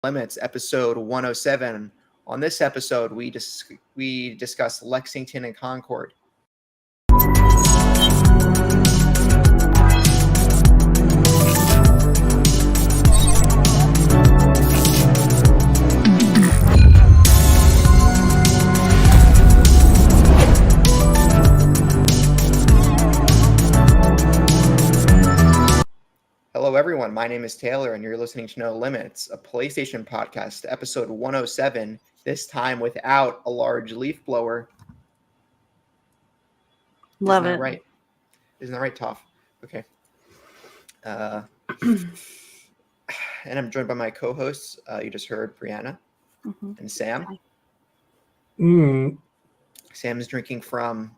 Limits, episode 107. On this episode, we discuss Lexington and Concord. Hello, everyone. My name is Taylor, and you're listening to No Limits, a PlayStation podcast, episode 107, this time without a large leaf blower. Love Isn't it. That right? Isn't that right, Toph? Okay. And I'm joined by my co-hosts. You just heard Brianna and Sam. Sam is drinking from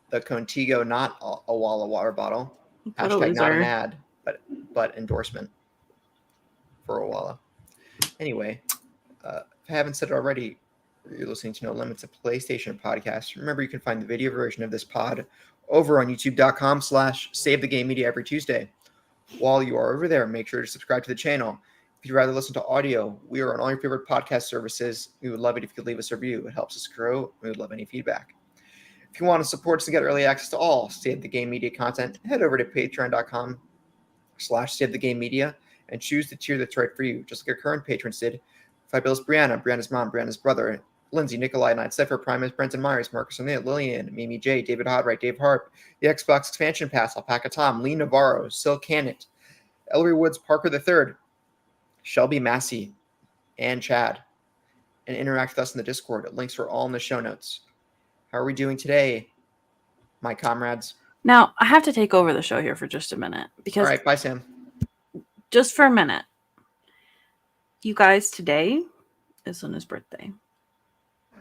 the Contigo, not a Walla water bottle. Hashtag not an ad, but endorsement for a Walla. Anyway, if I haven't said it already, you're listening to No Limits, a PlayStation podcast. Remember, you can find the video version of this pod over on youtube.com/SaveTheGameMedia every Tuesday. While you are over there, make sure to subscribe to the channel. If you'd rather listen to audio, we are on all your favorite podcast services. We would love it if you could leave us a review. It helps us grow. We would love any feedback. If you want to support us and get early access to all Save the Game Media content, head over to patreon.com/SaveTheGameMedia and choose the tier that's right for you, just like our current patrons did. Fabulous Brianna, Brianna's mom, Brianna's brother, Lindsay, Nikolai, Knight, Cypher, Primus, Brenton Myers, Marcus O'Neill, Lillian, Mimi J, David Hodright, Dave Harp, the Xbox Expansion Pass, Alpaca Tom, Lee Navarro, Sil Cannett, Ellery Woods, Parker III, Shelby Massey, and Chad. And interact with us in the Discord. Links are all in the show notes. How are we doing today, my comrades? Now, I have to take over the show here for just a minute. Because all right, bye, Sam. Just for a minute. You guys, today is Luna's birthday.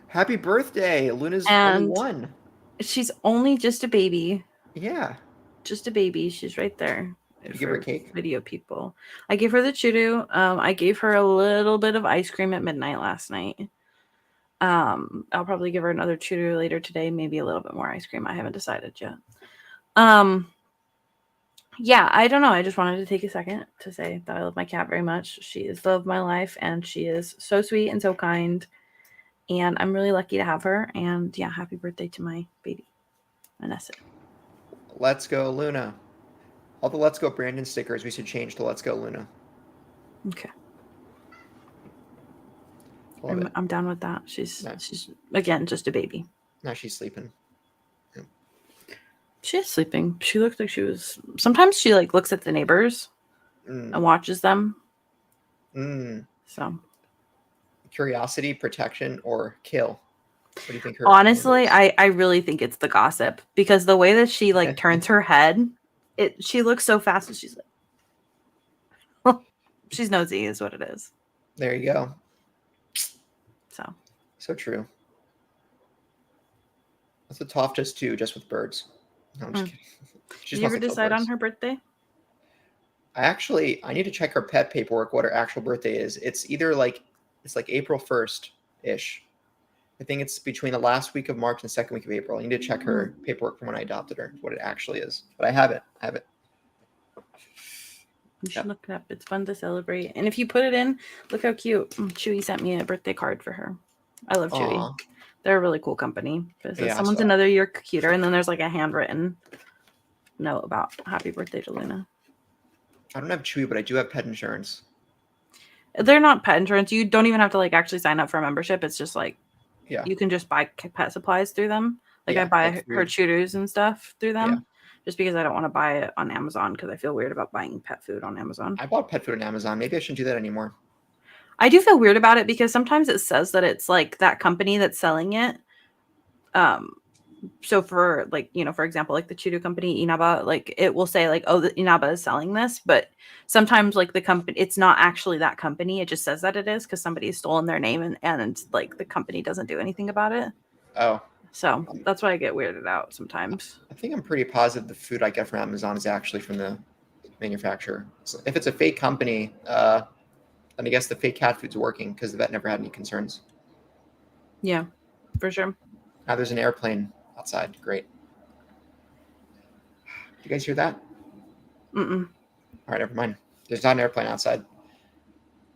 Happy birthday. Luna's only one. She's only just a baby. Yeah. Just a baby. She's right there. Did you give her a cake? Video people. I gave her the choo-doo. I gave her a little bit of ice cream at midnight last night. I'll probably give her another choo-doo later today. Maybe a little bit more ice cream. I haven't decided yet. Yeah, I don't know. I just wanted to take a second to say that I love my cat very much. She is the love of my life, and she is so sweet and so kind. And I'm really lucky to have her. And yeah, happy birthday to my baby, Vanessa. Let's go, Luna. All the Let's Go Brandon stickers we should change to Let's Go Luna. Okay. I'm down with that. She's again just a baby. Now she's sleeping. Yeah. She is sleeping. She looked like she was. Sometimes she looks at the neighbors and watches them. So. Curiosity, protection, or kill? What do you think? Honestly, I really think it's the gossip, because the way that she turns her head, she looks so fast, and she's like, she's nosy, is what it is. There you go. So true. That's what Toph does too, just with birds. No, I'm just kidding. Did you ever decide on her birthday? I need to check her pet paperwork, what her actual birthday is. It's either it's April 1st-ish. I think it's between the last week of March and the second week of April. I need to check her paperwork from when I adopted her, what it actually is. But I have it. You should look it up. It's fun to celebrate. And if you put it in, look how cute. Chewy sent me a birthday card for her. I love Chewy. Aww. They're a really cool company. Someone's another year cuter, and then there's a handwritten note about happy birthday to Luna. I don't have Chewy, but I do have pet insurance. They're not pet insurance. You don't even have to actually sign up for a membership. It's just you can just buy pet supplies through them. I buy her choo-doos and stuff through them, just because I don't want to buy it on Amazon, because I feel weird about buying pet food on Amazon. I bought pet food on Amazon. Maybe I shouldn't do that anymore. I do feel weird about it, because sometimes it says that it's that company that's selling it. So for for example, the Choo-doo company, Inaba, it will say oh, the Inaba is selling this, but sometimes the company, it's not actually that company. It just says that it is, because somebody has stolen their name, and the company doesn't do anything about it. Oh. So that's why I get weirded out sometimes. I think I'm pretty positive the food I get from Amazon is actually from the manufacturer. So if it's a fake company, then I guess the fake cat food's working, because the vet never had any concerns. Yeah, for sure. Now there's an airplane outside. Great. You guys hear that? Mm-mm. All right, never mind. There's not an airplane outside.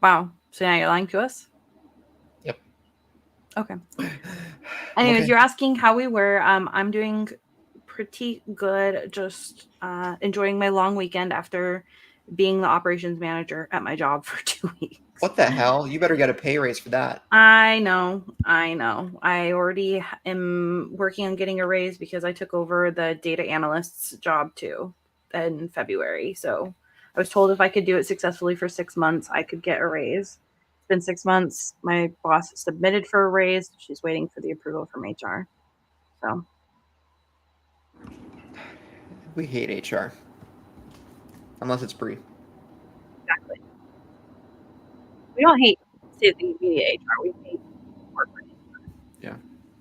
Wow. So now you're lying to us? Yep. Okay. Anyways, okay. You're asking how we were. I'm doing pretty good. Just enjoying my long weekend after being the operations manager at my job for 2 weeks. What the hell? You better get a pay raise for that. I know. I already am working on getting a raise because I took over the data analyst's job too in February. So I was told if I could do it successfully for 6 months, I could get a raise. It's been 6 months. My boss submitted for a raise. She's waiting for the approval from HR. So We hate HR. Unless it's Bree. exactly. We don't hate city media HR. We hate corporate. Yeah.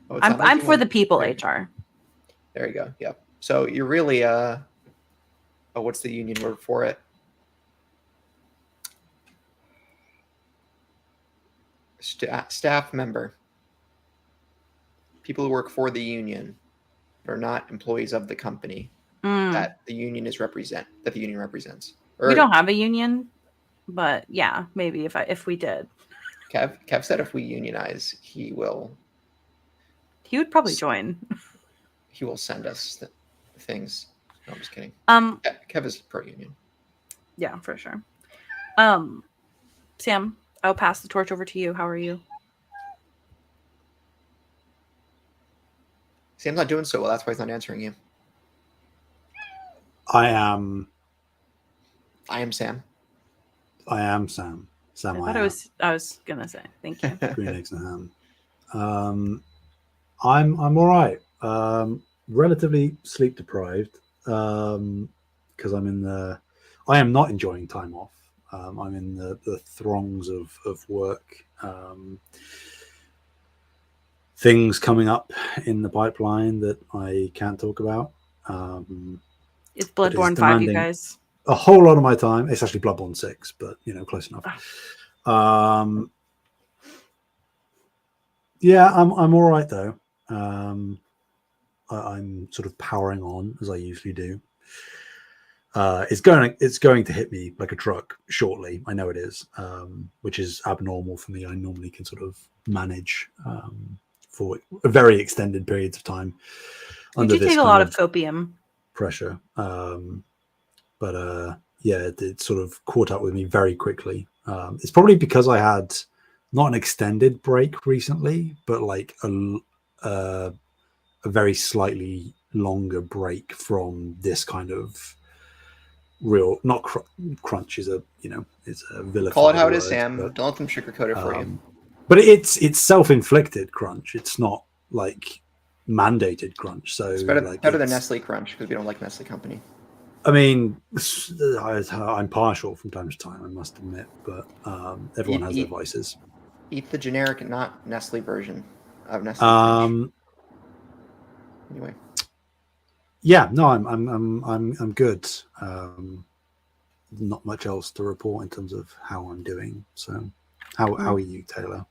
Oh, I'm for the people HR. There you go. Yep. So you're really what's the union word for it? Staff member. People who work for the union are not employees of the company that the union represents. We don't have a union, but yeah, maybe if we did. Kev said if we unionize, he would probably join. He will send us things. No, I'm just kidding. Kev is pro union. Yeah, for sure. Sam, I'll pass the torch over to you. How are you? Sam's not doing so well. That's why he's not answering you. I am Sam. I am Sam. I was gonna say thank you. Green eggs and ham. I'm all right. Relatively sleep deprived because I am not enjoying time off. I'm in the throngs of work. Things coming up in the pipeline that I can't talk about. It's Bloodborne 5, you guys. A whole lot of my time. It's actually Bloodborne 6, but close enough. Yeah, I'm all right though. I'm sort of powering on as I usually do. It's going to hit me like a truck shortly. I know it is, which is abnormal for me. I normally can sort of manage for very extended periods of time. You do take a lot of copium pressure, but yeah, it sort of caught up with me very quickly. It's probably because I had not an extended break recently, but like a very slightly longer break from this kind of real, not crunch is a vilified Call it how it word, is, Sam. but, don't let them sugarcoat it for you. But it's self-inflicted crunch. It's not like mandated crunch. So it's better than Nestle crunch because we don't like Nestle company. I mean, I'm partial from time to time, I must admit, but everyone has their vices. Eat the generic, not Nestle version of Nestle crunch. Anyway. Yeah, no, I'm good. Not much else to report in terms of how I'm doing. So, how are you, Taylor?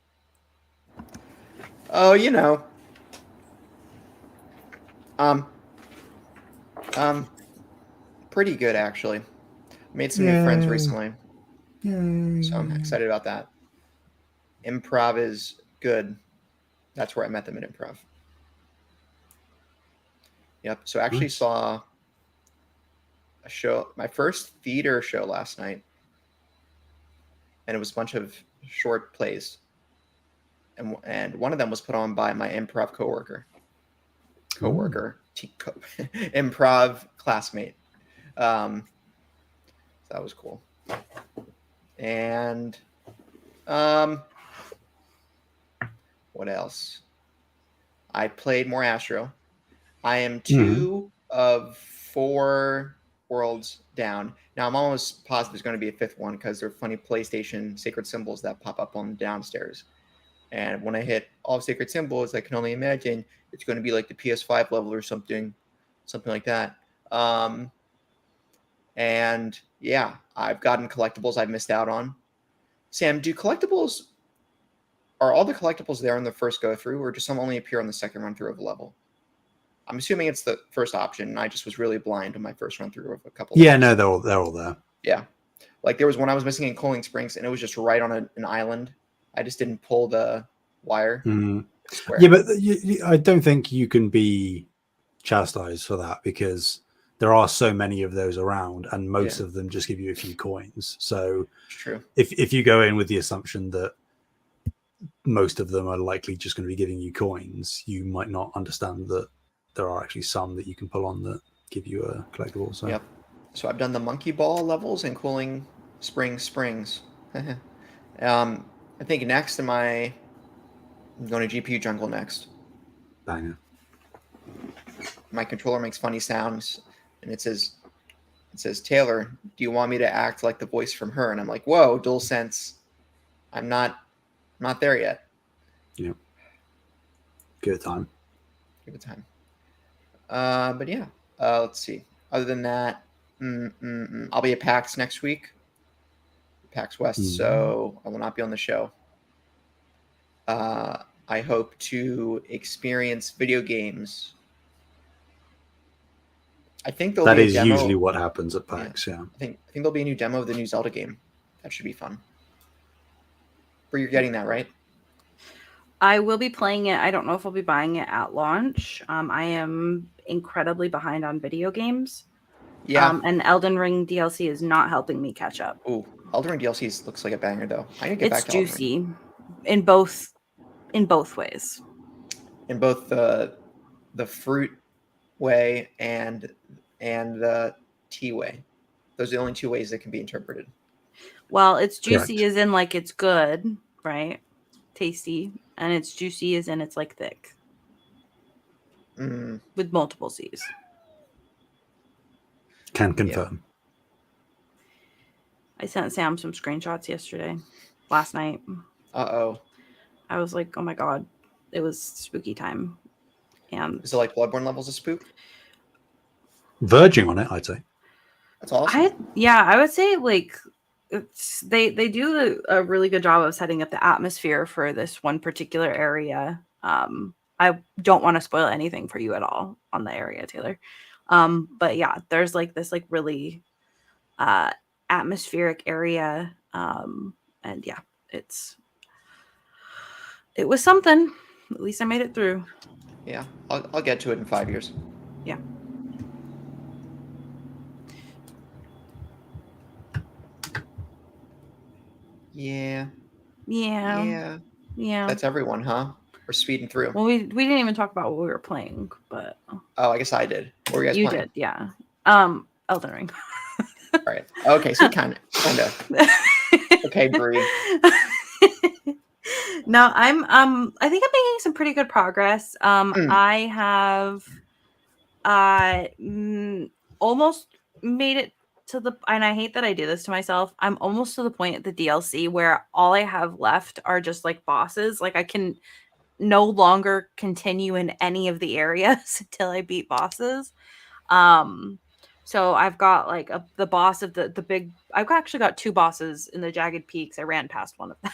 Oh, pretty good actually. Made some new friends recently. Yay. So I'm excited about that. Improv is good. That's where I met them at improv. Yep. So I actually saw a show, my first theater show last night. And it was a bunch of short plays. And one of them was put on by my improv improv classmate. So that was cool. And what else? I played more Astro. I am 2 of 4 worlds down. Now I'm almost positive there's going to be a 5th one because there are funny PlayStation sacred symbols that pop up on downstairs. And when I hit all sacred symbols, I can only imagine it's going to be like the PS5 level or something like that. And yeah, I've gotten collectibles I've missed out on. Sam, are all the collectibles there on the first go through, or do some only appear on the second run through of a level? I'm assuming it's the first option, and I just was really blind on my first run through of a couple. Yeah, no, they're all there. Yeah. Like there was one I was missing in Coaling Springs, and it was just right on an island. I just didn't pull the wire. Square. Yeah, but I don't think you can be chastised for that because there are so many of those around, and most of them just give you a few coins. So it's true. If you go in with the assumption that most of them are likely just going to be giving you coins, you might not understand that there are actually some that you can pull on that give you a collectible. So yep. So I've done the monkey ball levels and Cooling Springs. I think next I'm going to GPU Jungle next. Banger. My controller makes funny sounds, and it says, Taylor, do you want me to act like the voice from her? And I'm like, whoa, DualSense. I'm not there yet. Yep. Give it time. Give it time. But yeah, let's see. Other than that, I'll be at PAX next week. PAX West, so I will not be on the show. I hope to experience video games. I think that is usually what happens at PAX. Yeah. I think there'll be a new demo of the new Zelda game. That should be fun. But you're getting that, right? I will be playing it. I don't know if I'll be buying it at launch. I am incredibly behind on video games. Yeah. And Elden Ring DLC is not helping me catch up. Ooh, Elden Ring DLC looks like a banger though. I need to get back to juicy Elden Ring. in both ways. In both the fruit way and the tea way. Those are the only two ways that can be interpreted. Well, it's juicy as in like it's good, right? Tasty, and it's juicy as in it's like thick. With multiple C's. Can confirm. I sent Sam some screenshots last night. Uh-oh. I was like, oh my God, it was spooky time. And is it like Bloodborne levels of spook? Verging on it, I'd say. That's awesome. I would say like they do a really good job of setting up the atmosphere for this one particular area. I don't want to spoil anything for you at all on the area, Taylor. But yeah, there's like this like really atmospheric area. And yeah, it was something. At least I made it through. Yeah, I'll get to it in 5 years. Yeah. Yeah. That's everyone, huh? We're speeding through. Well, we didn't even talk about what we were playing, but I guess I did. What were you guys playing? You did, yeah. Elden Ring. All right. Okay, so kind of. Okay, Bree. No, I think I'm making some pretty good progress. I have almost made it to and I hate that I do this to myself. I'm almost to the point at the DLC where all I have left are just like bosses. Like I can no longer continue in any of the areas until I beat bosses. So I've got like the boss of the big. I've actually got two bosses in the Jagged Peaks. I ran past one of them.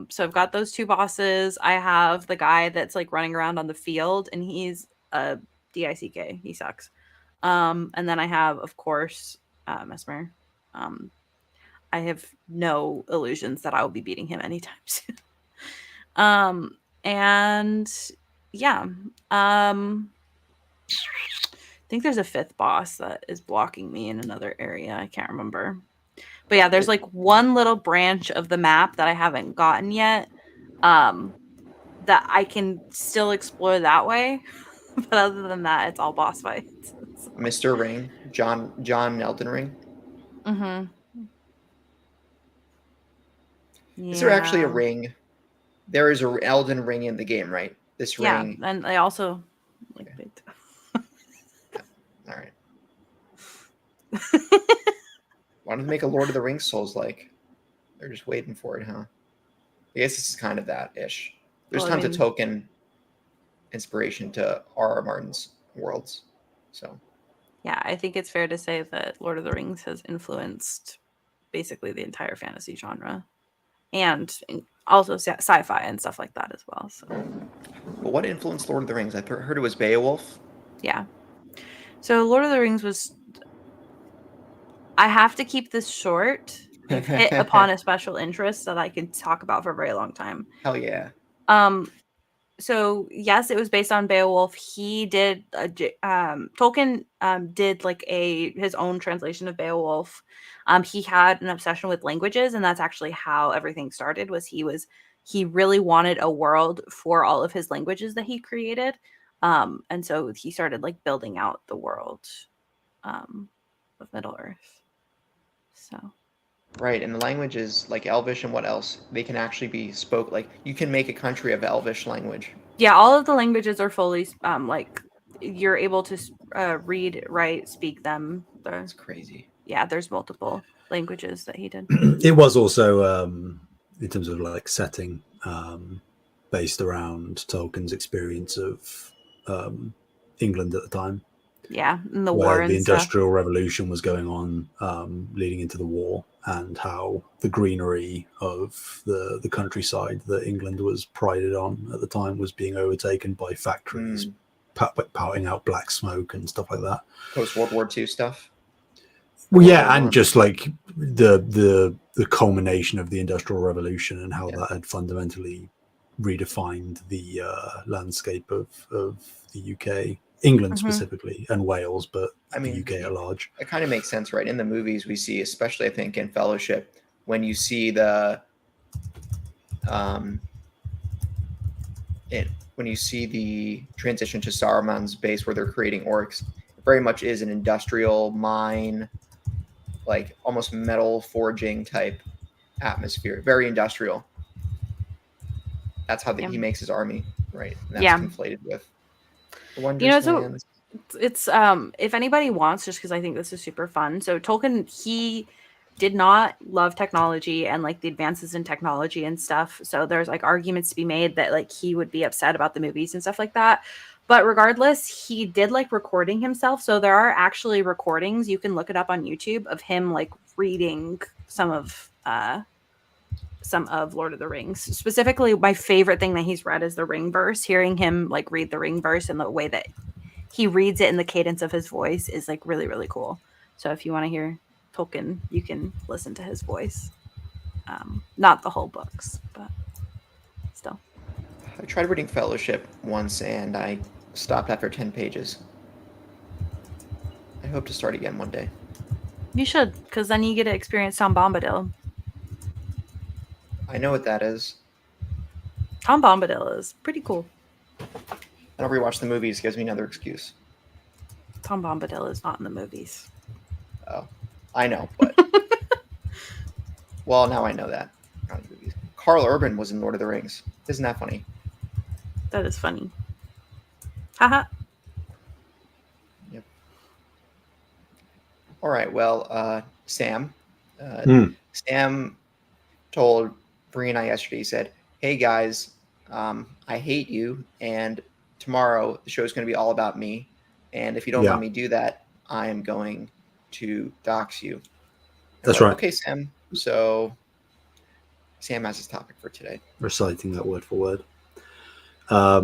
So I've got those two bosses. I have the guy that's like running around on the field, and he's a DICK. He sucks. And then I have, of course, Mesmer. I have no illusions that I will be beating him anytime soon. And yeah, I think there's a fifth boss that is blocking me in another area. I can't remember. But yeah, there's like one little branch of the map that I haven't gotten yet, that I can still explore that way. But other than that, it's all boss fights. Mr. Ring, John Elden Ring. Mm-hmm. Yeah. Is there actually a ring? There is an Elden Ring in the game, right? This ring. Yeah, and I also like it. All right. Why don't they make a Lord of the Rings Souls-like? They're just waiting for it, huh? I guess this is kind of that-ish. There's tons of token inspiration to R.R. Martin's worlds. So yeah, I think it's fair to say that Lord of the Rings has influenced basically the entire fantasy genre. And also sci-fi and stuff like that as well. So, but what influenced Lord of the Rings? I heard it was Beowulf. Yeah. So Lord of the Rings was I have to keep this short. I've hit upon a special interest that I can talk about for a very long time. Hell yeah. So yes, it was based on Beowulf. He did Tolkien did like his own translation of Beowulf. He had an obsession with languages, and that's actually how everything started. He really wanted a world for all of his languages that he created, and so he started like building out the world of Middle Earth. So. Right, and the languages like Elvish and what else, they can actually be spoke. Like you can make a country of Elvish language. Yeah, all of the languages are fully like you're able to read, write, speak them. That's crazy. Yeah, there's multiple languages that he did. It was also in terms of like setting based around Tolkien's experience of England at the time. Yeah, and the where war and the Industrial stuff. Revolution was going on, leading into the war, and how the greenery of the countryside that England was prided on at the time was being overtaken by factories pouting out black smoke and stuff like that. Post World War II stuff. Well, yeah, and just like the culmination of the Industrial Revolution and how that had fundamentally redefined the landscape of the UK. England specifically, and Wales, but I mean, the UK at large. It kind of makes sense, right? In the movies we see, especially I think in Fellowship, when you see the transition to Saruman's base where they're creating orcs, it very much is an industrial mine, like almost metal forging type atmosphere, very industrial. That's how he makes his army, right? And that's conflated with. So it's if anybody wants, just because I think this is super fun. So Tolkien, he did not love technology and like the advances in technology and stuff. So there's like arguments to be made that like he would be upset about the movies and stuff like that. But regardless, he did like recording himself. So there are actually recordings. You can look it up on YouTube of him like reading some of Lord of the Rings. Specifically, my favorite thing that he's read is the Ring verse. Hearing him like read the Ring verse and the way that he reads it and the cadence of his voice is like really, really cool. So if you want to hear Tolkien, you can listen to his voice. Not the whole books, but still. I tried reading Fellowship once and I stopped after 10 pages. I hope to start again one day. You should, because then you get to experience Tom Bombadil. I know what that is. Tom Bombadil is pretty cool. I don't rewatch the movies. Gives me another excuse. Tom Bombadil is not in the movies. Oh, I know, but well, now I know that. Not in the movies. Carl Urban was in Lord of the Rings. Isn't that funny? That is funny. Haha. Yep. All right. Well, Sam. Sam told Bree and I yesterday. He said, "Hey guys, I hate you, and tomorrow the show is going to be all about me. And if you don't let me do that, I am going to dox you." That's right. Okay, Sam. So Sam has his topic for today. Reciting that word for word. I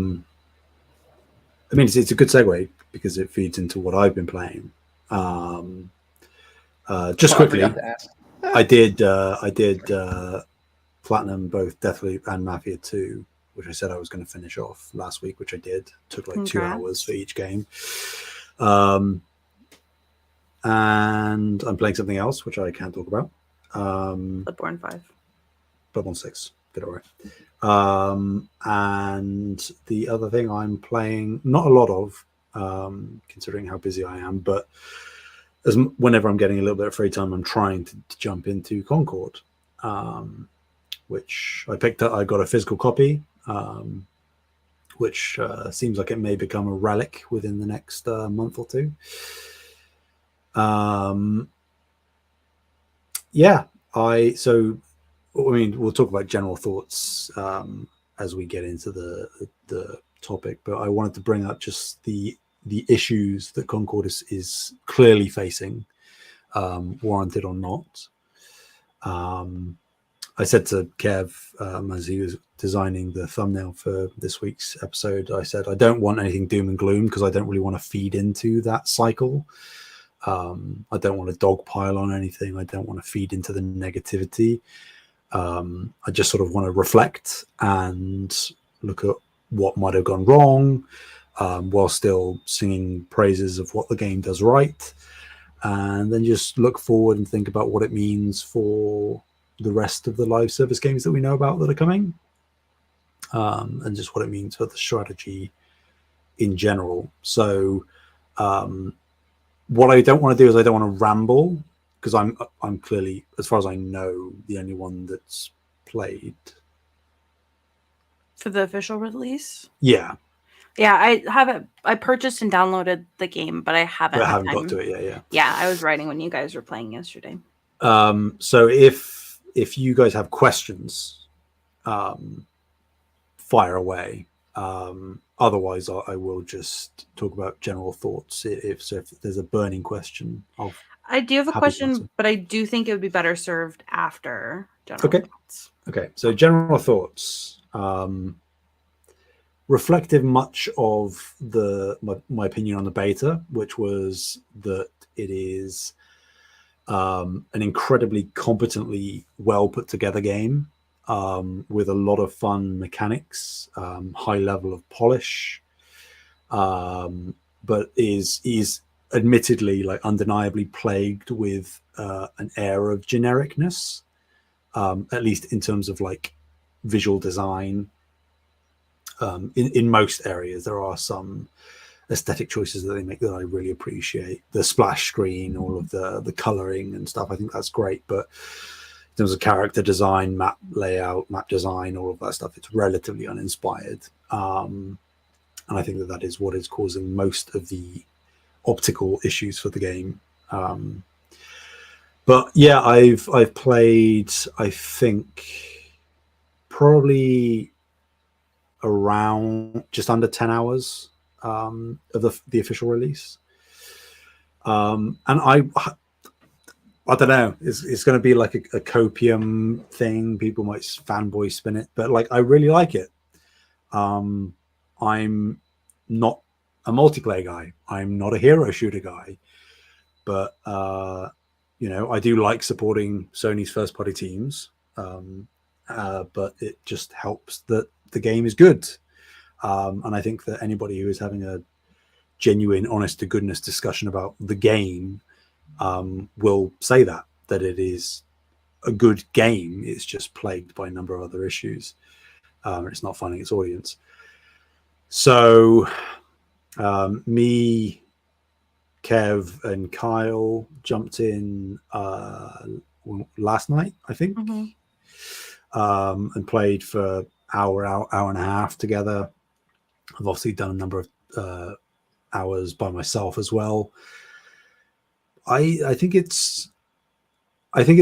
mean, it's a good segue because it feeds into what I've been playing. Just quickly, I did platinum both Deathloop and Mafia 2, which I said I was going to finish off last week, which I did. Took like 2 hours for each game. And I'm playing something else, which I can't talk about. Bloodborne 5. Bloodborne 6. Did all right. And the other thing I'm playing, not a lot of, considering how busy I am, but whenever I'm getting a little bit of free time, I'm trying to jump into Concord, which I picked up. I got a physical copy, which seems like it may become a relic within the next month or two. We'll talk about general thoughts as we get into the topic, but I wanted to bring up just the issues that Concord is clearly facing, warranted or not. I said to Kev as he was designing the thumbnail for this week's episode, I said I don't want anything doom and gloom because I don't really want to feed into that cycle. I don't want to dogpile on anything. I don't want to feed into the negativity. I just sort of want to reflect and look at what might have gone wrong, while still singing praises of what the game does right, and then just look forward and think about what it means for the rest of the live service games that we know about that are coming, and just what it means for the strategy in general. So what I don't want to do is I don't want to ramble, because I'm clearly, as far as I know, the only one that's played for the official release. Yeah, I have it. I purchased and downloaded the game, but I haven't got to it yet. Yeah, I was writing when you guys were playing yesterday. So if you guys have questions, fire away. Otherwise, I will just talk about general thoughts. If there's a burning question, I do have a question, but I do think it would be better served after general thoughts. Okay. So general thoughts. Reflective much of my opinion on the beta, which was that it is an incredibly competently well put together game, with a lot of fun mechanics, high level of polish, but is admittedly, like, undeniably plagued with an air of genericness, at least in terms of like visual design. In most areas, there are some aesthetic choices that they make that I really appreciate. The splash screen, all of the coloring and stuff, I think that's great. But in terms of character design, map layout, map design, all of that stuff, it's relatively uninspired. And I think that is what is causing most of the optical issues for the game. But yeah, I've played, I think, probably around just under 10 hours of the official release. And I don't know, it's going to be like a copium thing. People might fanboy spin it, but like, I really like it. I'm not a multiplayer guy. I'm not a hero shooter guy, but I do like supporting Sony's first party teams. But it just helps that the game is good. And I think that anybody who is having a genuine, honest to goodness discussion about the game will say that it is a good game. It's just plagued by a number of other issues. It's not finding its audience. So me, Kev, and Kyle jumped in last night, I think. Mm-hmm. And played for hour and a half together. I've obviously done a number of hours by myself as well. I think it's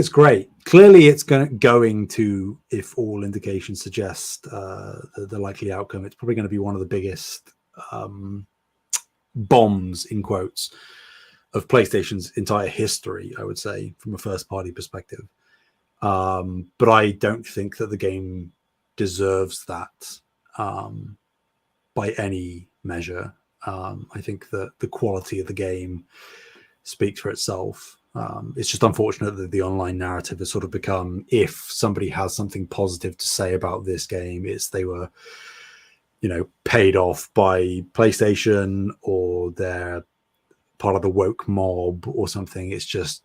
great. Clearly, it's going to, if all indications suggest the likely outcome, it's probably going to be one of the biggest bombs, in quotes, of PlayStation's entire history, I would say, from a first party perspective. But I don't think that the game deserves that by any measure. I think that the quality of the game speaks for itself. It's just unfortunate that the online narrative has sort of become, if somebody has something positive to say about this game, it's they were, paid off by PlayStation, or they're part of the woke mob or something. It's just,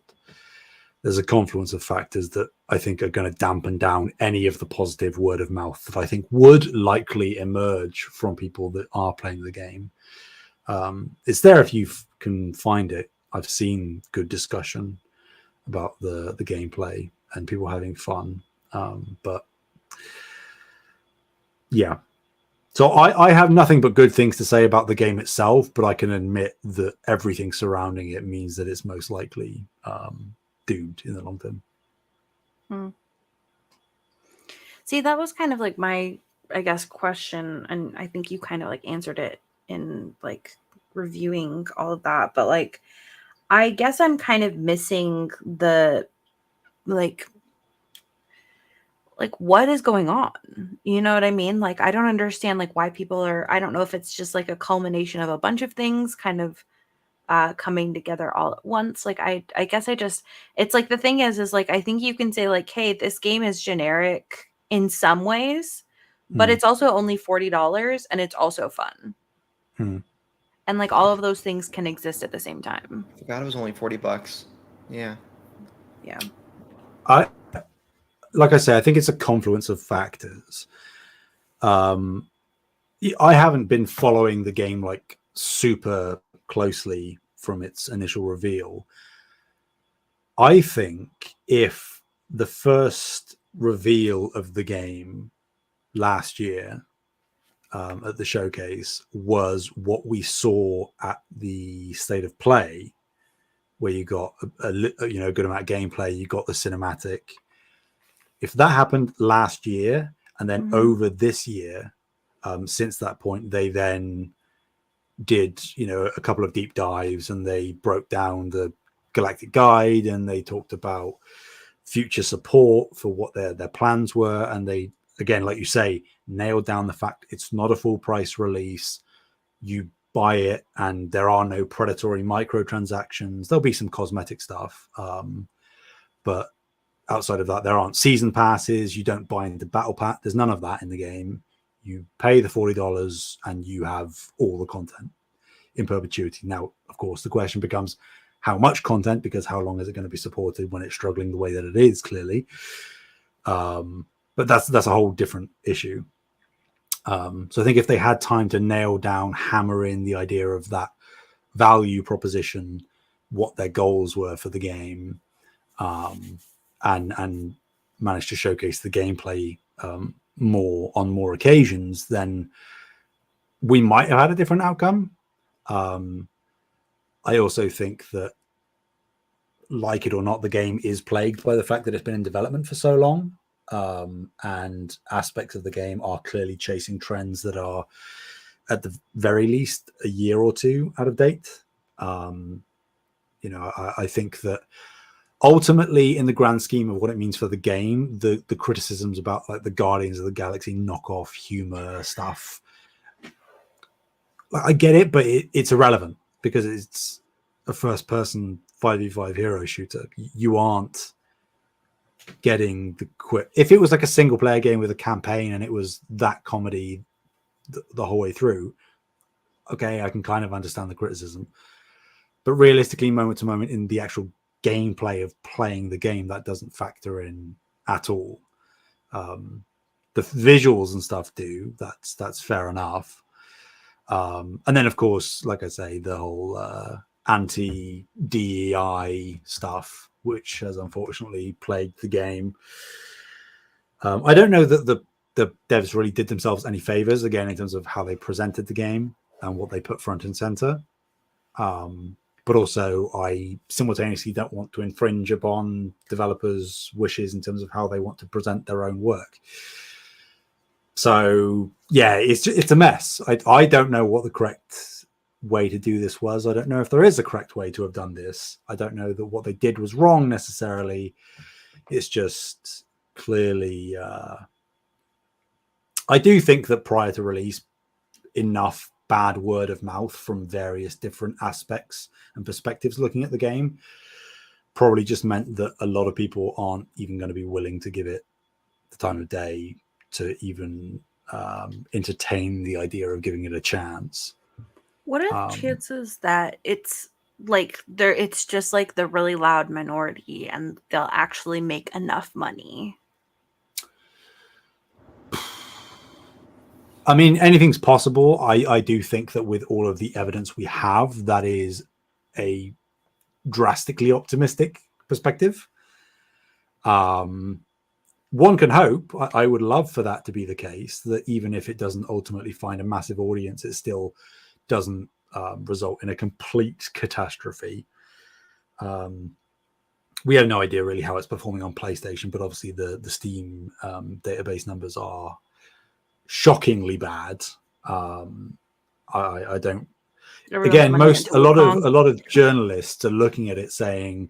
there's a confluence of factors that I think are going to dampen down any of the positive word of mouth that I think would likely emerge from people that are playing the game. It's there if you can find it. I've seen good discussion about the gameplay and people having fun. But yeah. So I have nothing but good things to say about the game itself, but I can admit that everything surrounding it means that it's most likely doomed in the long term. See, that was kind of like my, I guess, question, and I think you kind of like answered it in like reviewing all of that, but like, I guess I'm kind of missing the like what is going on? You know what I mean? Like, I don't understand like why people are, I don't know if it's just like a culmination of a bunch of things kind of coming together all at once. Like I guess it's like the thing is like I think you can say like, hey, this game is generic in some ways, but it's also only $40 and it's also fun. And like all of those things can exist at the same time. I forgot it was only $40. Yeah. Like I say, I think it's a confluence of factors. I haven't been following the game like super closely from its initial reveal. I think if the first reveal of the game last year at the showcase was what we saw at the State of Play, where you got a good amount of gameplay, you got the cinematic. If that happened last year and then over this year, since that point, they then did, a couple of deep dives and they broke down the Galactic Guide and they talked about future support for what their plans were. And they, again, like you say, nailed down the fact it's not a full price release. You buy it and there are no predatory microtransactions. There'll be some cosmetic stuff. But outside of that, there aren't season passes. You don't buy into battle pass. There's none of that in the game. You pay the $40 and you have all the content in perpetuity. Now, of course, the question becomes how much content, because how long is it going to be supported when it's struggling the way that it is, clearly. But that's a whole different issue. So I think if they had time to nail down, hammer in the idea of that value proposition, what their goals were for the game, and managed to showcase the gameplay more on more occasions, then we might have had a different outcome. I also think that, like it or not, the game is plagued by the fact that it's been in development for so long, and aspects of the game are clearly chasing trends that are, at the very least, a year or two out of date. I think that ultimately, in the grand scheme of what it means for the game, the criticisms about like the Guardians of the Galaxy knockoff humor stuff, I get it, but it's irrelevant because it's a first-person 5v5 hero shooter. You aren't getting the quick. If it was like a single-player game with a campaign and it was that comedy the whole way through, okay, I can kind of understand the criticism. But realistically, moment to moment, in the actual gameplay of playing the game, that doesn't factor in at all. The visuals and stuff do. That's fair enough. And then, of course, like I say, the whole anti-DEI stuff, which has unfortunately plagued the game. I don't know that the devs really did themselves any favors, again, in terms of how they presented the game and what they put front and center. But also, I simultaneously don't want to infringe upon developers' wishes in terms of how they want to present their own work. So, yeah, it's a mess. I don't know what the correct way to do this was. I don't know if there is a correct way to have done this. I don't know that what they did was wrong necessarily. It's just clearly... I do think that prior to release, enough bad word of mouth from various different aspects and perspectives looking at the game probably just meant that a lot of people aren't even going to be willing to give it the time of day to even entertain the idea of giving it a chance. What are the chances that it's like it's just like the really loud minority and they'll actually make enough money? I mean, anything's possible. I do think that with all of the evidence we have, that is a drastically optimistic perspective. One can hope. I would love for that to be the case, that even if it doesn't ultimately find a massive audience, it still doesn't result in a complete catastrophe. We have no idea really how it's performing on PlayStation, but obviously the Steam database numbers are shockingly bad. I don't. Again, a lot of journalists are looking at it saying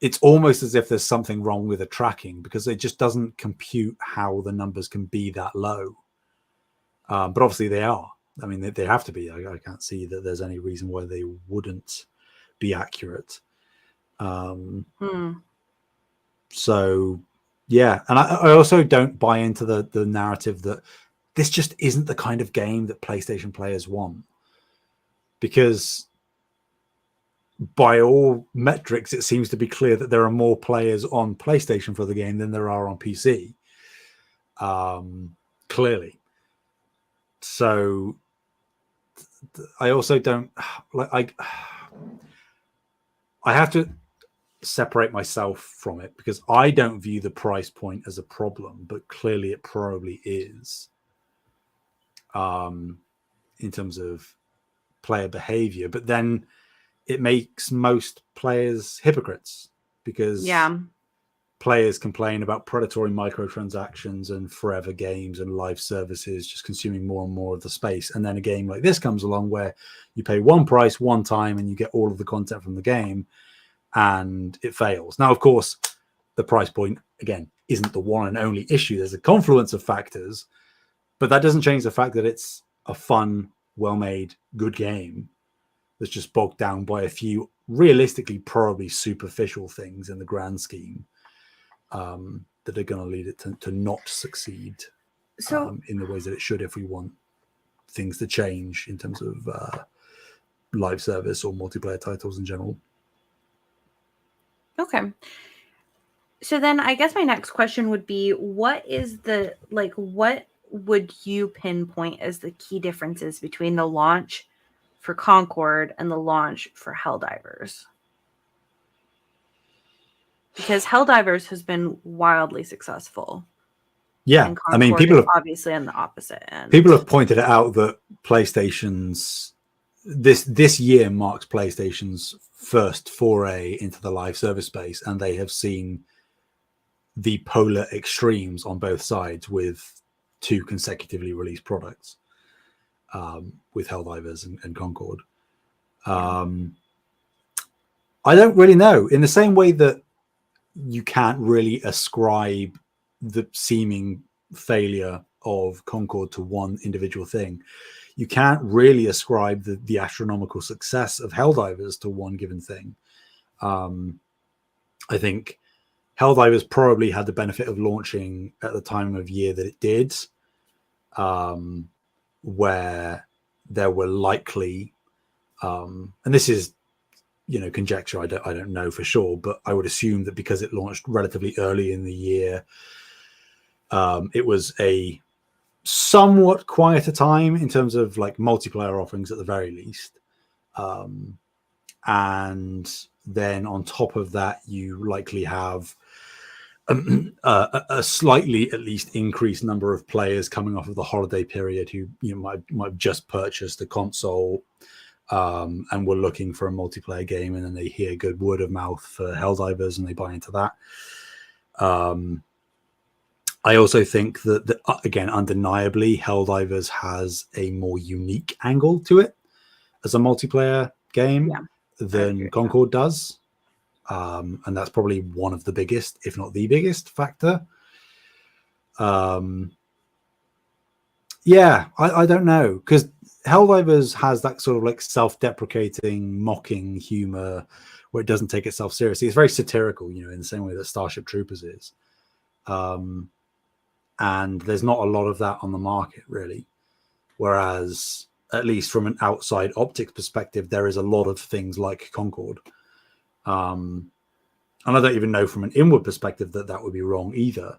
it's almost as if there's something wrong with the tracking because it just doesn't compute how the numbers can be that low. But obviously they are. I mean, they have to be. I can't see that there's any reason why they wouldn't be accurate. So, yeah. And I also don't buy into the narrative that this just isn't the kind of game that PlayStation players want. Because by all metrics, it seems to be clear that there are more players on PlayStation for the game than there are on PC. Clearly. So I also don't like. I have to separate myself from it because I don't view the price point as a problem, but clearly it probably is. In terms of player behavior, but then it makes most players hypocrites because players complain about predatory microtransactions and forever games and live services just consuming more and more of the space. And then a game like this comes along where you pay one price one time and you get all of the content from the game and it fails. Now, of course, the price point, again, isn't the one and only issue. There's a confluence of factors, but that doesn't change the fact that it's a fun, well-made, good game that's just bogged down by a few realistically probably superficial things in the grand scheme that are going to lead it to not succeed in the ways that it should if we want things to change in terms of live service or multiplayer titles in general. Okay. So then I guess my next question would be, what would you pinpoint as the key differences between the launch for Concord and the launch for Helldivers? Because Helldivers has been wildly successful. Yeah, I mean, people have obviously on the opposite end. People have pointed out that PlayStation's this year marks PlayStation's first foray into the live service space, and they have seen the polar extremes on both sides with 2 consecutively released products, with Helldivers and Concord. I don't really know. In the same way that you can't really ascribe the seeming failure of Concord to one individual thing, you can't really ascribe the astronomical success of Helldivers to one given thing. I think Helldivers probably had the benefit of launching at the time of year that it did, where there were likely, and this is, conjecture, I don't know for sure, but I would assume that because it launched relatively early in the year, it was a somewhat quieter time in terms of like multiplayer offerings at the very least. And then on top of that, you likely have a slightly at least increased number of players coming off of the holiday period who might have just purchased a console and were looking for a multiplayer game, and then they hear good word of mouth for Helldivers and they buy into that. I also think that again, undeniably, Helldivers has a more unique angle to it as a multiplayer game than Concord does. And that's probably one of the biggest, if not the biggest factor. I don't know, because Helldivers has that sort of like self-deprecating, mocking humor where it doesn't take itself seriously. It's very satirical, in the same way that Starship Troopers is. And there's not a lot of that on the market, really. Whereas, at least from an outside optics perspective, there is a lot of things like Concord. And I don't even know from an inward perspective that would be wrong either,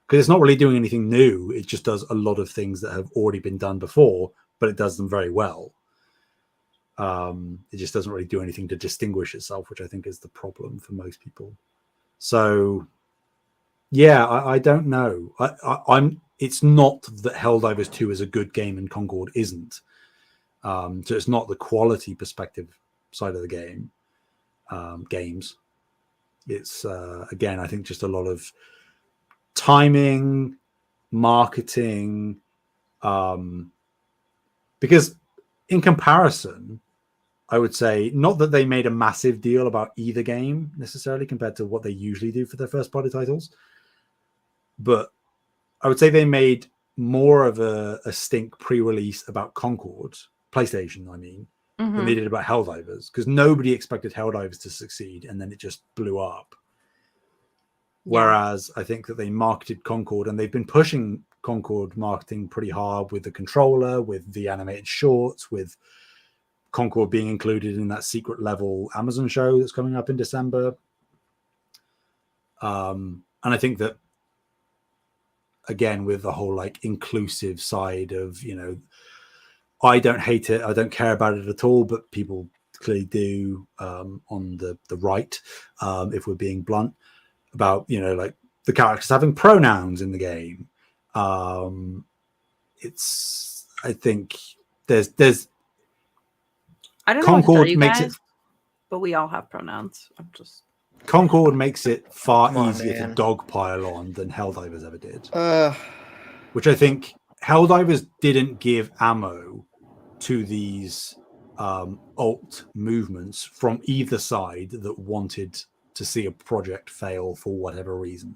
because it's not really doing anything new. It just does a lot of things that have already been done before, but it does them very well. It just doesn't really do anything to distinguish itself, which I think is the problem for most people. So, yeah, I don't know. It's not that Helldivers 2 is a good game and Concord isn't. So it's not the quality perspective side of the game. Games. It's again, I think just a lot of timing, marketing, because in comparison, I would say not that they made a massive deal about either game necessarily compared to what they usually do for their first party titles, but I would say they made more of a stink pre-release about Concord, PlayStation, I mean, than they did about Helldivers, because nobody expected Helldivers to succeed, and then it just blew up. Yeah. Whereas I think that they marketed Concord, and they've been pushing Concord marketing pretty hard with the controller, with the animated shorts, with Concord being included in that secret level Amazon show that's coming up in December. And I think that, again, with the whole like inclusive side of, you know, I don't hate it, I don't care about it at all, but people clearly do on the right, if we're being blunt, about, you know, like the characters having pronouns in the game. It's, I think there's I don't know what to tell you guys, but we all have pronouns. I'm just Concord makes it far easier to dogpile on than Helldivers ever did. Which I think Helldivers didn't give ammo to these alt movements from either side that wanted to see a project fail for whatever reason.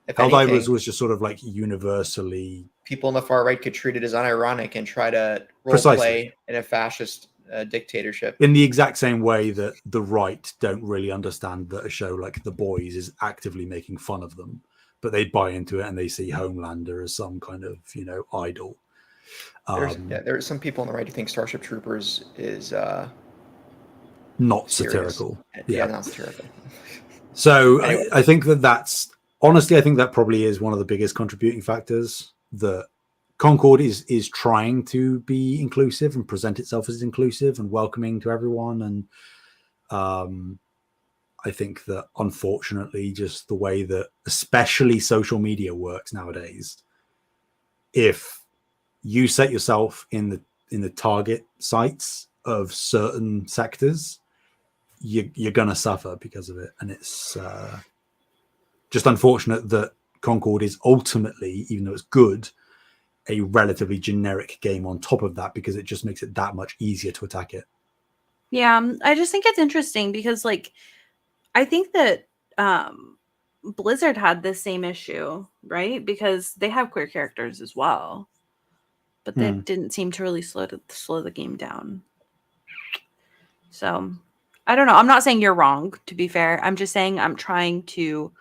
If Helldivers anything, was just sort of like universally... People on the far right could treat it as unironic and try to roleplay in a fascist dictatorship. In the exact same way that the right don't really understand that a show like The Boys is actively making fun of them, but they buy into it and they see Homelander as some kind of, you know, idol. There's some people on the right who think Starship Troopers is not satirical. Yeah, not satirical. So anyway. I think that's honestly, I think that probably is one of the biggest contributing factors, that Concord is trying to be inclusive and present itself as inclusive and welcoming to everyone. And I think that unfortunately, just the way that especially social media works nowadays, if you set yourself in the target sites of certain sectors, you're gonna suffer because of it. And it's just unfortunate that Concord is ultimately, even though it's good, a relatively generic game on top of that, because it just makes it that much easier to attack it. Yeah, I just think it's interesting because, like, I think that Blizzard had the same issue, right? Because they have queer characters as well, but that didn't seem to really slow the game down. So I don't know. I'm not saying you're wrong, to be fair. I'm just saying I'm trying to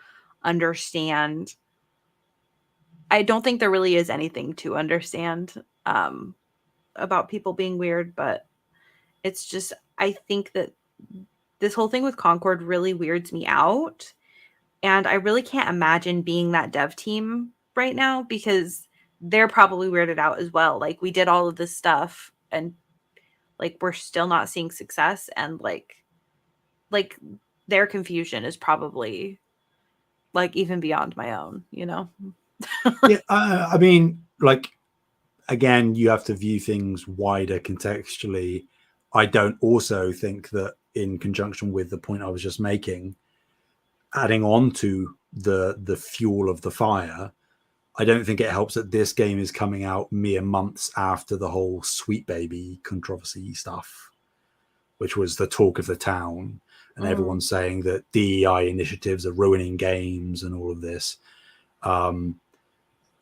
understand. I don't think there really is anything to understand about people being weird, but it's just, I think that this whole thing with Concord really weirds me out. And I really can't imagine being that dev team right now, because they're probably weirded out as well. Like, we did all of this stuff and like we're still not seeing success, and like their confusion is probably like even beyond my own, you know? Yeah, I mean, like, again, you have to view things wider contextually. I don't also think that, in conjunction with the point I was just making, adding on to the fuel of the fire, I don't think it helps that this game is coming out mere months after the whole Sweet Baby controversy stuff, which was the talk of the town, and everyone's saying that DEI initiatives are ruining games and all of this.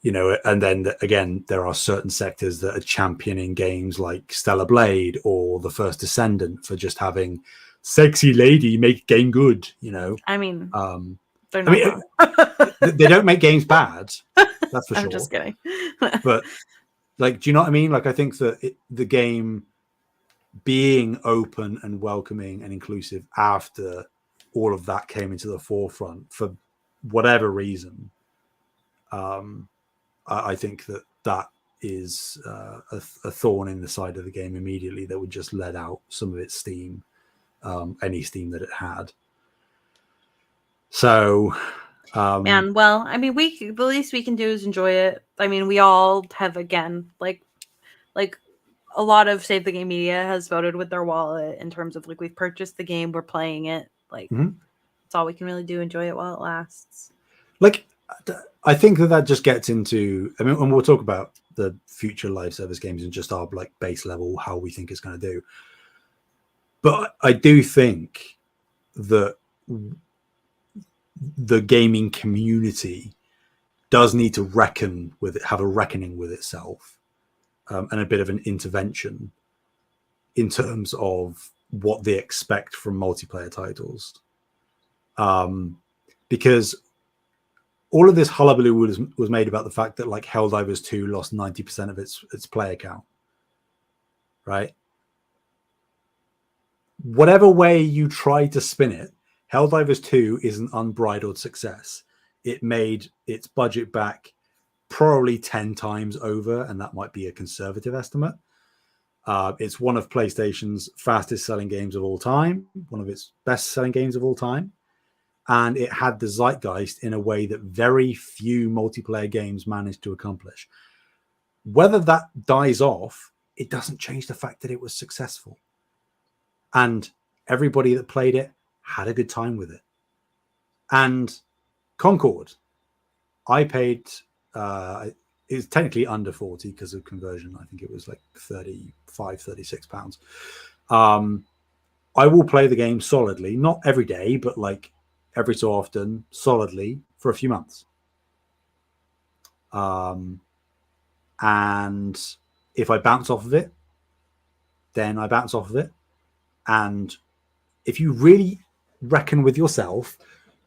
You know, and then again, there are certain sectors that are championing games like Stellar Blade or The First Descendant for just having sexy lady make game good, you know. I mean, they're not they don't make games bad, that's for sure. I'm just kidding. But like, do you know what I mean? Like, I think that the game being open and welcoming and inclusive after all of that came into the forefront for whatever reason, I think that is a thorn in the side of the game immediately that would just let out some of its steam, any steam that it had. So, man, well, I mean, the least we can do is enjoy it. I mean, we all have, again, like a lot of Save the Game media has voted with their wallet in terms of like, we've purchased the game, we're playing it. Like, that's all we can really do. Enjoy it while it lasts. Like, I think that just gets into, I mean, and we'll talk about the future live service games and just our like base level, how we think it's going to do. But I do think that the gaming community does need to reckon with it, have a reckoning with itself, and a bit of an intervention in terms of what they expect from multiplayer titles. Because all of this hullabaloo was made about the fact that like Helldivers 2 lost 90% of its player count, right? Whatever way you try to spin it, Helldivers 2 is an unbridled success. It made its budget back probably 10 times over, and that might be a conservative estimate. It's one of PlayStation's fastest selling games of all time, one of its best selling games of all time. And it had the zeitgeist in a way that very few multiplayer games managed to accomplish. Whether that dies off, it doesn't change the fact that it was successful. And everybody that played it had a good time with it. And Concord, I paid, it's technically under 40 because of conversion. I think it was like 35, 36 pounds. I will play the game solidly, not every day, but like every so often, solidly for a few months. And if I bounce off of it, then I bounce off of it. And if you really reckon with yourself,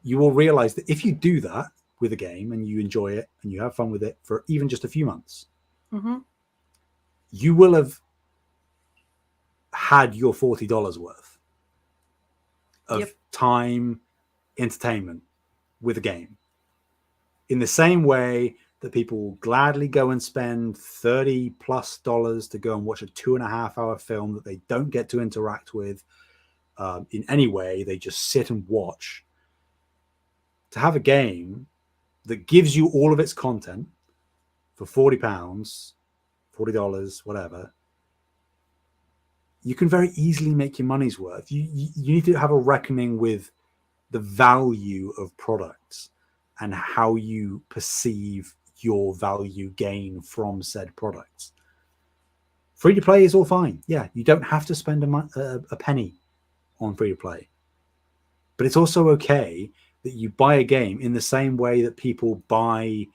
you will realize that if you do that with a game and you enjoy it and you have fun with it for even just a few months, you will have had your $40 worth of time, entertainment with a game. In the same way that people will gladly go and spend $30+ to go and watch a 2.5-hour film that they don't get to interact with in any way, they just sit and watch. To have a game that gives you all of its content for £40, $40, whatever, you can very easily make your money's worth. You need to have a reckoning with the value of products and how you perceive your value gain from said products. Free to play is all fine. Yeah, you don't have to spend a penny on free to play. But it's also okay that you buy a game in the same way that people buy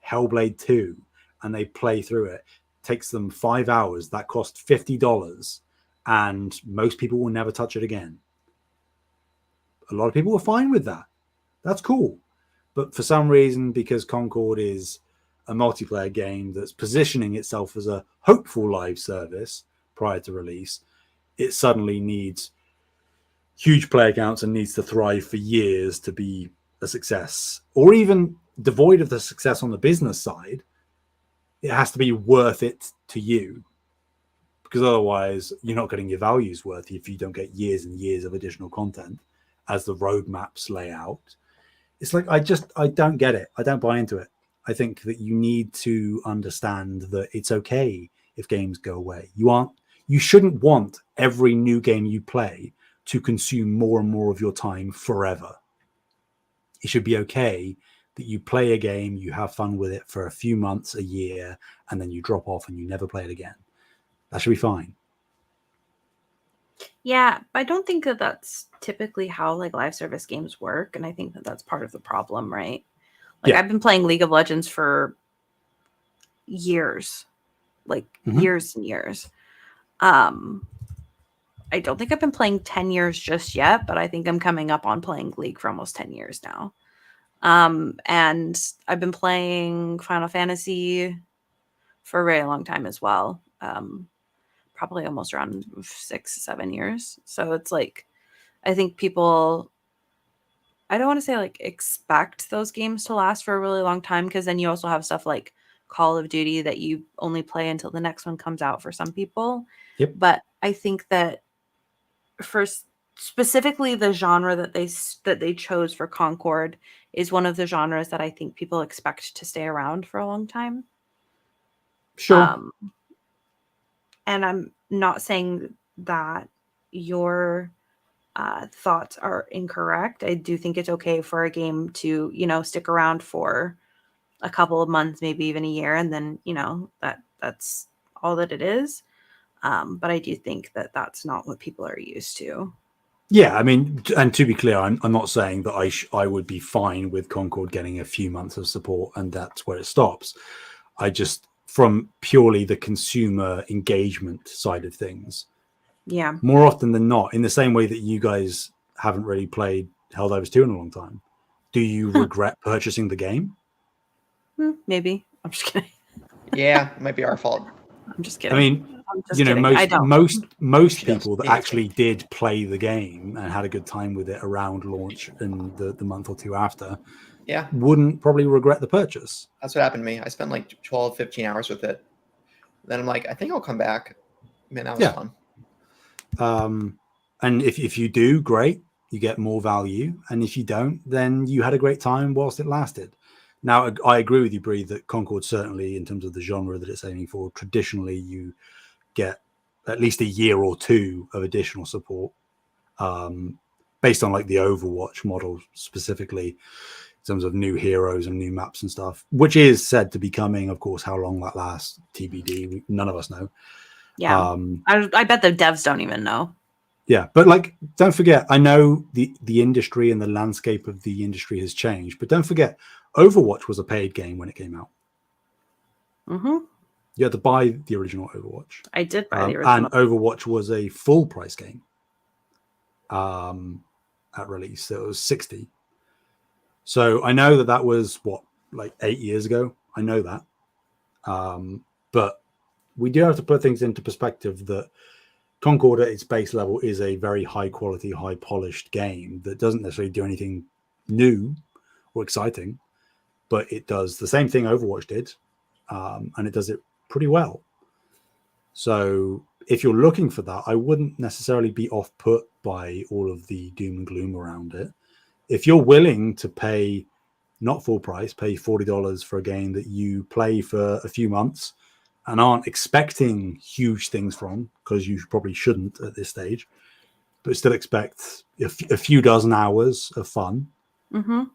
Hellblade 2 and they play through it. It takes them 5 hours. That costs $50, and most people will never touch it again. A lot of people are fine with that. That's cool. But for some reason, because Concord is a multiplayer game that's positioning itself as a hopeful live service prior to release, it suddenly needs huge player counts and needs to thrive for years to be a success. Or even devoid of the success on the business side, it has to be worth it to you. Because otherwise, you're not getting your values worth if you don't get years and years of additional content as the roadmaps lay out. It's like, I don't get it. I don't buy into it. I think that you need to understand that it's okay if games go away. You shouldn't want every new game you play to consume more and more of your time forever. It should be okay that you play a game, you have fun with it for a few months, a year, and then you drop off and you never play it again. That should be fine. Yeah, I don't think that that's typically how like live service games work, and I think that that's part of the problem, right? Like I've been playing League of Legends for years, like years and years. I don't think I've been playing 10 years just yet, but I think I'm coming up on playing League for almost 10 years now. And I've been playing Final Fantasy for a very long time as well. Probably almost around 6-7 years. So it's like, I think people, I don't want to say like expect those games to last for a really long time, because then you also have stuff like Call of Duty that you only play until the next one comes out for some people. Yep. But I think that for specifically the genre that they chose for Concord is one of the genres that I think people expect to stay around for a long time. Sure. And I'm not saying that your thoughts are incorrect. I do think it's okay for a game to, stick around for a couple of months, maybe even a year, and then, that's all that it is. But I do think that that's not what people are used to. Yeah, I mean, and to be clear, I'm not saying that I would be fine with Concord getting a few months of support and that's where it stops. I just, from purely the consumer engagement side of things, yeah, more often than not, in the same way that you guys haven't really played Helldivers 2 in a long time, do you regret purchasing the game? Maybe. I'm just kidding. Yeah, it might be our fault. I'm just kidding. I mean, I'm just kidding. most Just people that actually did play the game and had a good time with it around launch and the month or two after, Yeah, wouldn't probably regret the purchase. that's what happened to me. I spent like 12, 15 hours with it. Then I'm like, I think I'll come back. Man, that was fun. And if you do, great, you get more value. And if you don't, then you had a great time whilst it lasted. Now, I agree with you, Bree, that Concord certainly, in terms of the genre that it's aiming for, traditionally you get at least a year or two of additional support, based on like the Overwatch model specifically, in terms of new heroes and new maps and stuff, which is said to be coming. Of course, how long that lasts, TBD. None of us know. Yeah, I bet the devs don't even know. Yeah, but like, don't forget, I know the industry and the landscape of the industry has changed, but don't forget, Overwatch was a paid game when it came out. Mm-hmm. You had to buy the original Overwatch. I did buy the original. And Overwatch was a full price game at release. It was $60. So I know that was like 8 years ago. I know that. But we do have to put things into perspective that Concord at its base level is a very high quality, high polished game that doesn't necessarily do anything new or exciting, but it does the same thing Overwatch did, and it does it pretty well. So if you're looking for that, I wouldn't necessarily be off put by all of the doom and gloom around it. If you're willing to pay not full price, pay $40 for a game that you play for a few months and aren't expecting huge things from, because you probably shouldn't at this stage, but still expect a few dozen hours of fun. Mm-hmm.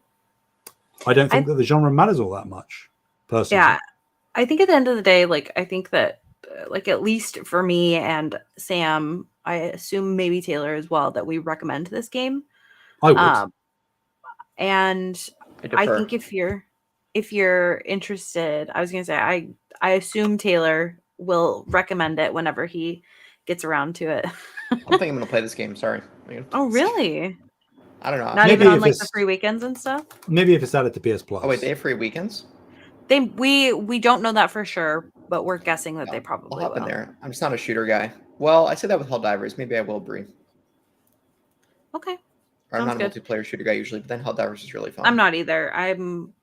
I don't think that the genre matters all that much, personally. Yeah, I think at the end of the day, like, I think that, like, at least for me and Sam, I assume maybe Taylor as well, that we recommend this game. I would. And I think if you're interested, I was gonna say I assume Taylor will recommend it whenever he gets around to it. I don't think I'm gonna play this game. Sorry. Oh, really? I don't know. Not even on like the free weekends and stuff. Maybe if it's added to PS Plus. Oh wait, they have free weekends. We don't know that for sure, but we're guessing that they probably I'll hop will. in there. I'm just not a shooter guy. Well, I said that with Helldivers. Maybe I will, Bree. Okay. Or I'm not a multiplayer shooter guy usually, but then Helldivers is really fun. I'm not either. I'm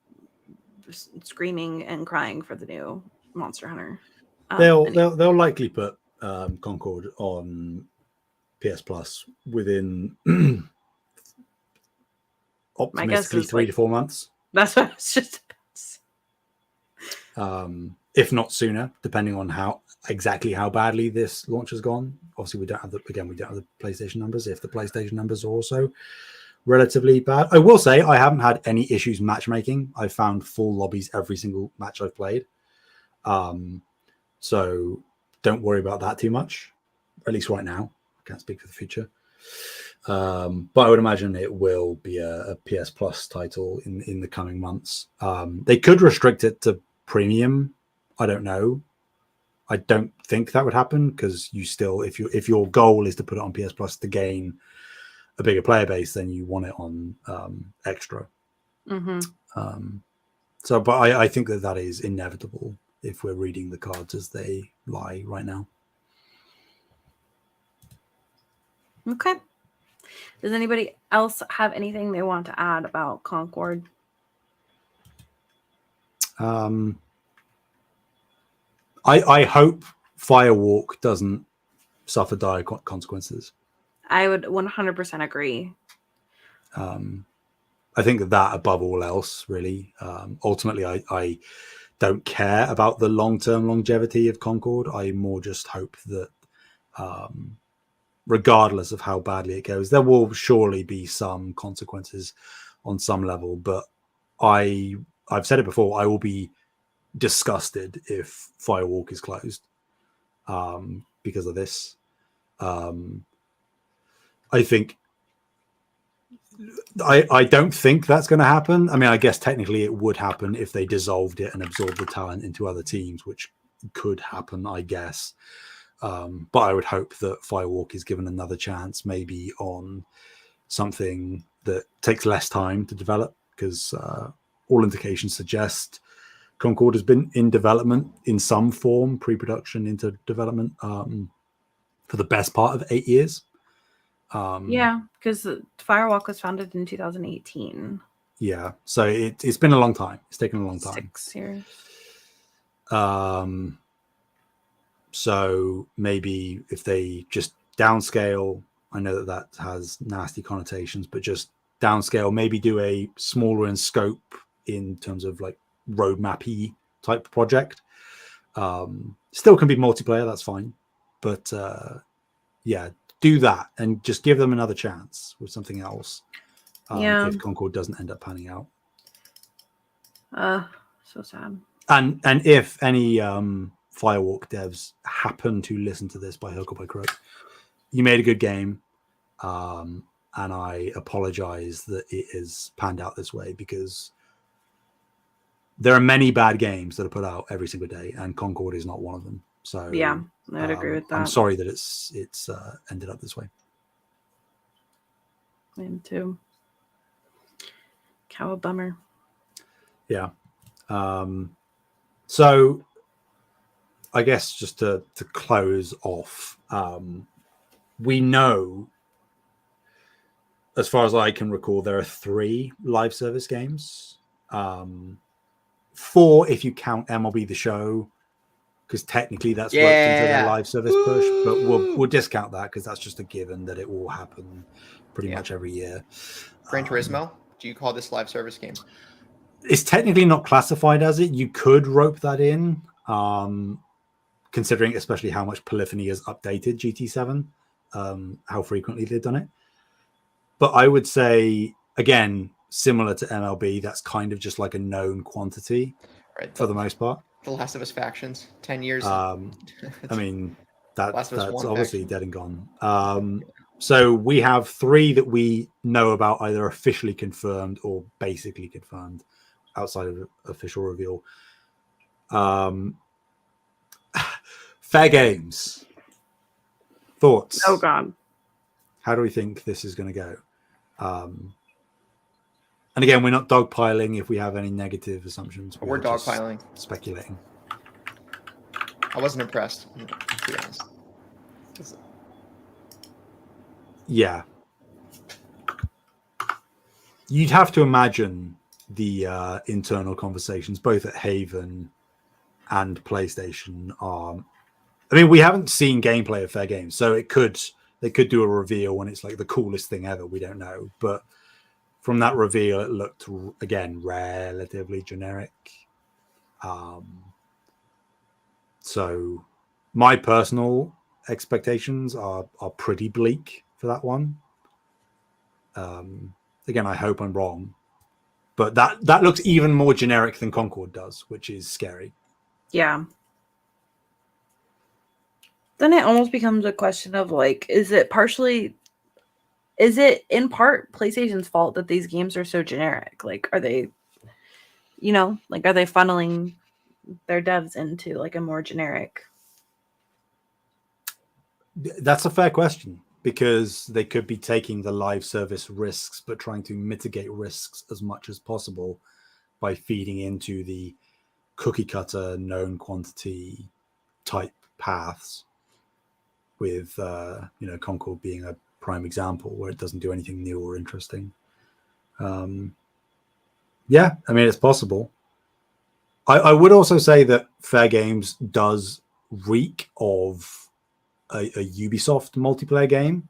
screaming and crying for the new Monster Hunter. They'll likely put Concord on PS Plus within optimistically 3 to 4 months. That's what I was just. If not sooner, depending on how badly this launch has gone. Obviously, we don't have the PlayStation numbers. If the PlayStation numbers are also relatively bad, I will say I haven't had any issues matchmaking. I found full lobbies every single match I've played. So don't worry about that too much, at least right now. I can't speak for the future. But I would imagine it will be a PS Plus title in the coming months. They could restrict it to premium. I don't know. I don't think that would happen, because you still, if your goal is to put it on PS Plus to gain a bigger player base, then you want it on extra. Mm-hmm. But I think that is inevitable if we're reading the cards as they lie right now. Okay. Does anybody else have anything they want to add about Concord? I hope Firewalk doesn't suffer dire consequences. I would 100% agree. I think that above all else, really, ultimately, I don't care about the long-term longevity of Concord. I more just hope that, regardless of how badly it goes, there will surely be some consequences on some level. But I've said it before, I will be disgusted if Firewalk is closed because of this. I think I don't think that's going to happen. I mean, I guess technically it would happen if they dissolved it and absorbed the talent into other teams, which could happen, I guess. But I would hope that Firewalk is given another chance, maybe on something that takes less time to develop, because all indications suggest Concord has been in development in some form, pre-production into development, for the best part of 8 years. Yeah, because Firewalk was founded in 2018. Yeah, so it's been a long time. It's taken a long time. 6 years. So maybe if they just downscale, I know that has nasty connotations, but just downscale, maybe do a smaller in scope in terms of like roadmap-y type project. Still can be multiplayer, that's fine. But yeah, do that and just give them another chance with something else. If Concord doesn't end up panning out. So sad. And if any Firewalk devs happen to listen to this by hook or by crook, you made a good game, and I apologize that it is panned out this way, because there are many bad games that are put out every single day, and Concord is not one of them. So yeah, I'd agree with that. I'm sorry that it's ended up this way. Me too. Cow a bummer. Yeah. So I guess just to close off, we know, as far as I can recall, there are 3 live service games. 4 if you count MLB The Show, because technically that's worked into their live service push, but we'll discount that because that's just a given that it will happen pretty much every year. Gran Turismo, do you call this live service game? It's technically not classified as it. You could rope that in, considering especially how much Polyphony has updated GT7, how frequently they've done it. But I would say, again, similar to MLB, that's kind of just like a known quantity, right, for the most part. The Last of Us factions, 10 years. I mean, that's obviously dead and gone. So we have 3 that we know about, either officially confirmed or basically confirmed outside of official reveal. Fair Games. Thoughts? Oh, God. How do we think this is going to go? And again, we're not dogpiling if we have any negative assumptions. We're dogpiling. Speculating. I wasn't impressed, to be honest. Yeah. You'd have to imagine the internal conversations, both at Haven and PlayStation, are... I mean, we haven't seen gameplay of Fair Games, so they could do a reveal when it's like the coolest thing ever. We don't know. But from that reveal, it looked, again, relatively generic. So my personal expectations are pretty bleak for that one. Again, I hope I'm wrong. But that looks even more generic than Concord does, which is scary. Yeah. Then it almost becomes a question of, like, is it in part PlayStation's fault that these games are so generic? Like, are they, are they funneling their devs into like a more generic? That's a fair question, because they could be taking the live service risks, but trying to mitigate risks as much as possible by feeding into the cookie cutter known quantity type paths, with Concord being a prime example where it doesn't do anything new or interesting. Yeah, I mean, it's possible. I would also say that Fair Games does reek of a Ubisoft multiplayer game,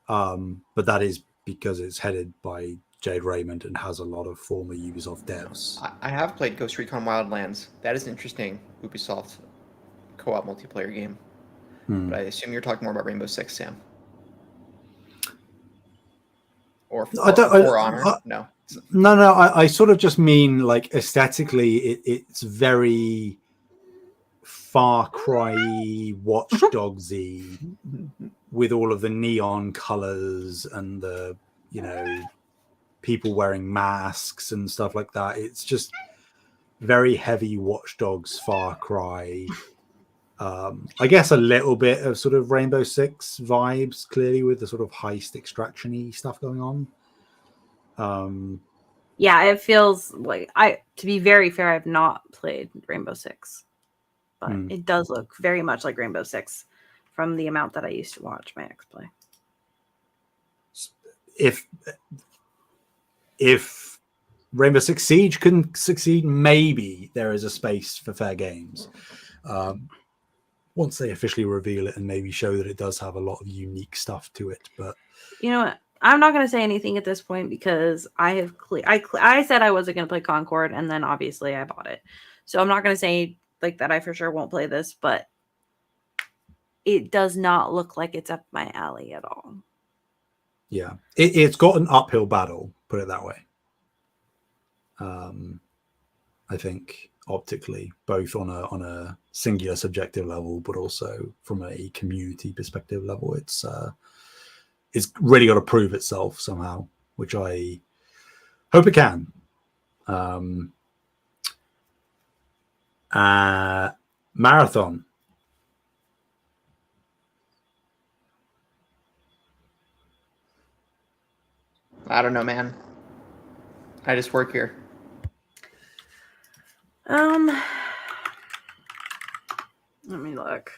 but that is because it's headed by Jade Raymond and has a lot of former Ubisoft devs. I have played Ghost Recon Wildlands. That is an interesting Ubisoft co-op multiplayer game. But I assume you're talking more about Rainbow Six, Sam. Or For Honor? No. No. I sort of just mean, like, aesthetically, it's very Far Cry Watch Dogsy with all of the neon colors and the you know, people wearing masks and stuff like that. It's just very heavy Watch Dogs, Far Cry. I guess a little bit of sort of Rainbow Six vibes, clearly, with the sort of heist extraction-y stuff going on. Yeah, it feels like to be very fair, I've not played Rainbow Six, but it does look very much like Rainbow Six from the amount that I used to watch my ex play. If Rainbow Six Siege can succeed, maybe there is a space for fair games. Once they officially reveal it and maybe show that it does have a lot of unique stuff to it. But you know what? I'm not going to say anything at this point because I said I wasn't going to play Concord, and then obviously I bought it. So I'm not going to say like that I for sure won't play this, but it does not look like it's up my alley at all. Yeah, it's got an uphill battle, put it that way. I think optically, both on a singular subjective level, but also from a community perspective level, it's really got to prove itself somehow, which I hope it can. Marathon. I don't know, man. I just work here. Let me look.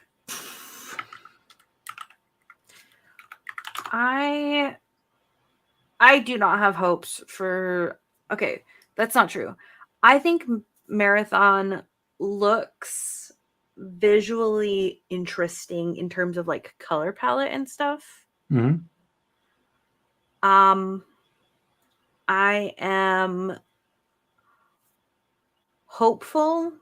I do not have hopes for. Okay, that's not true. I think Marathon looks visually interesting in terms of like color palette and stuff. Mm-hmm. I am hopeful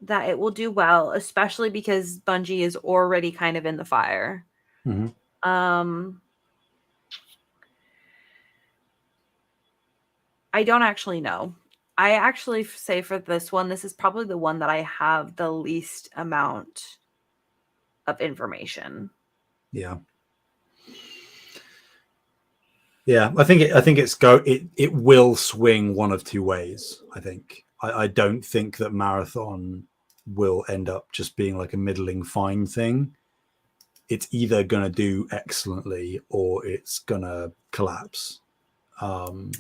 that it will do well, especially because Bungie is already kind of in the fire. Mm-hmm. I don't actually know. I actually say for this one, this is probably the one that I have the least amount of information. Yeah. Yeah, I think it will swing one of two ways. I think I don't think that Marathon will end up just being like a middling fine thing. It's either going to do excellently or it's going to collapse. I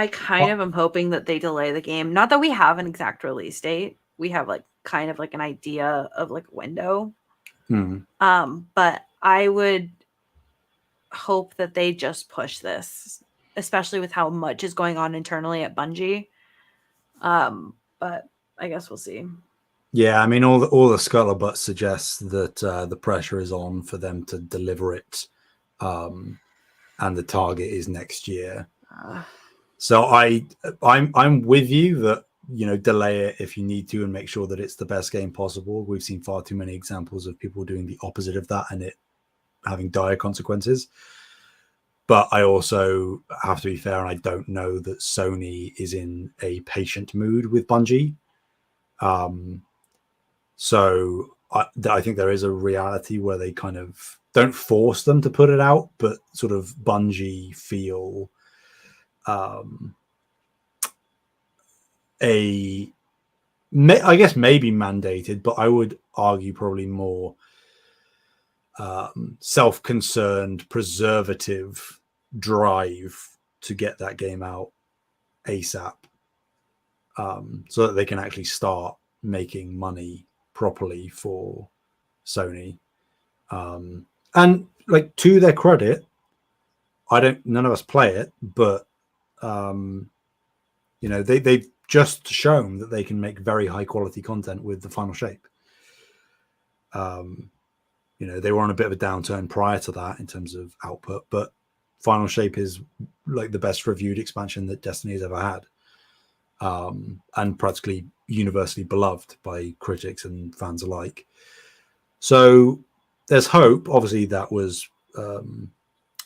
kind of am hoping that they delay the game. Not that we have an exact release date. We have like kind of like an idea of like a window. But I would hope that they just push this, especially with how much is going on internally at Bungie. But I guess we'll see. Yeah, I mean, all the scuttlebutt suggests that the pressure is on for them to deliver it, and the target is next year. So I'm with you that, you know, delay it if you need to and make sure that it's the best game possible. We've seen far too many examples of people doing the opposite of that and it having dire consequences. But I also have to be fair, and I don't know that Sony is in a patient mood with Bungie. So I think there is a reality where they kind of don't force them to put it out, but sort of Bungie feel I guess maybe mandated, but I would argue probably more self-concerned, preservative drive to get that game out ASAP, so that they can actually start making money properly for Sony. And like, to their credit, none of us play it, but you know, they've just shown that they can make very high quality content with the Final Shape. You know, they were on a bit of a downturn prior to that in terms of output, but Final Shape is like the best reviewed expansion that Destiny has ever had, and practically universally beloved by critics and fans alike. So there's hope. Obviously, that was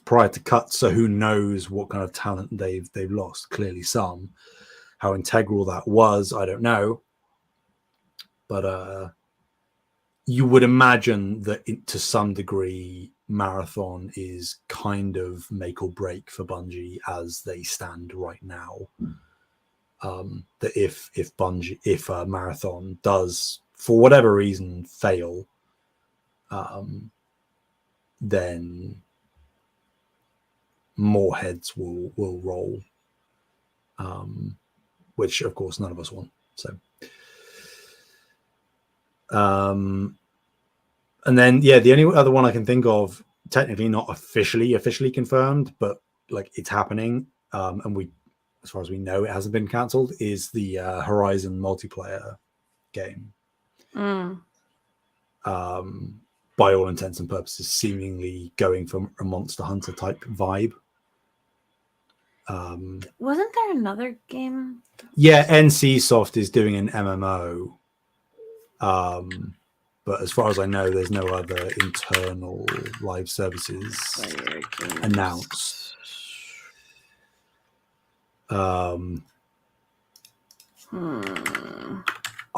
prior to cuts, so who knows what kind of talent they've lost. Clearly some. How integral that was, I don't know, but you would imagine that to some degree Marathon is kind of make or break for Bungie as they stand right now. That if Marathon does, for whatever reason, fail, then more heads will roll, which of course none of us want. So, and then the only other one I can think of, technically not officially confirmed, but like it's happening, and we, as far as we know, it hasn't been cancelled, is the Horizon multiplayer game. By all intents and purposes, seemingly going for a Monster Hunter type vibe. Wasn't there another game? Yeah, NC Soft is doing an MMO. But as far as I know, there's no other internal live services announced.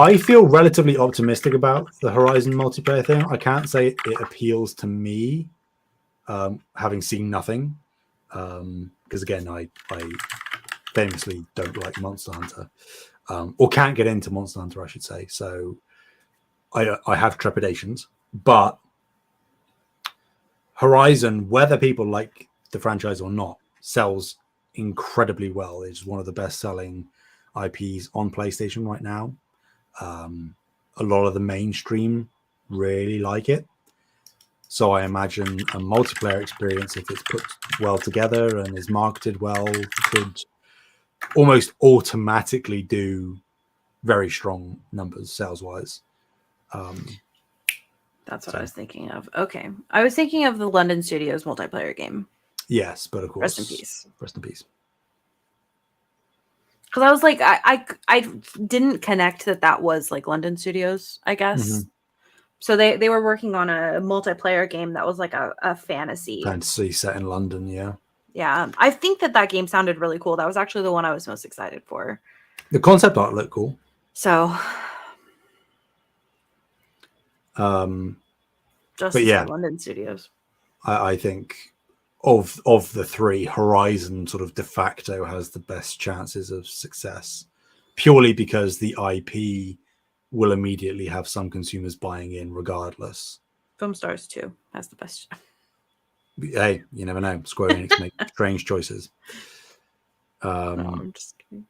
I feel relatively optimistic about the Horizon multiplayer thing. I can't say it appeals to me, having seen nothing. Because again, I famously don't like Monster Hunter, or can't get into Monster Hunter, I should say. So I have trepidations, but Horizon, whether people like the franchise or not, sells incredibly well. It's one of the best-selling IPs on PlayStation right now. A lot of the mainstream really like it. So I imagine a multiplayer experience, if it's put well together and is marketed well, could almost automatically do very strong numbers sales-wise. That's what I was thinking of. Okay. I was thinking of the London Studios multiplayer game. Yes, but of course. Rest in peace. Rest in peace. Because I was like, I didn't connect that was like London Studios, I guess. Mm-hmm. So they were working on a multiplayer game that was like a fantasy set in London, yeah. Yeah, I think that game sounded really cool. That was actually the one I was most excited for. The concept art looked cool. So, but yeah, London Studios. I think of the three, Horizon sort of de facto has the best chances of success, purely because the IP will immediately have some consumers buying in regardless. Film Stars 2 has the best. Hey, you never know. Square Enix make strange choices. No, I'm just kidding.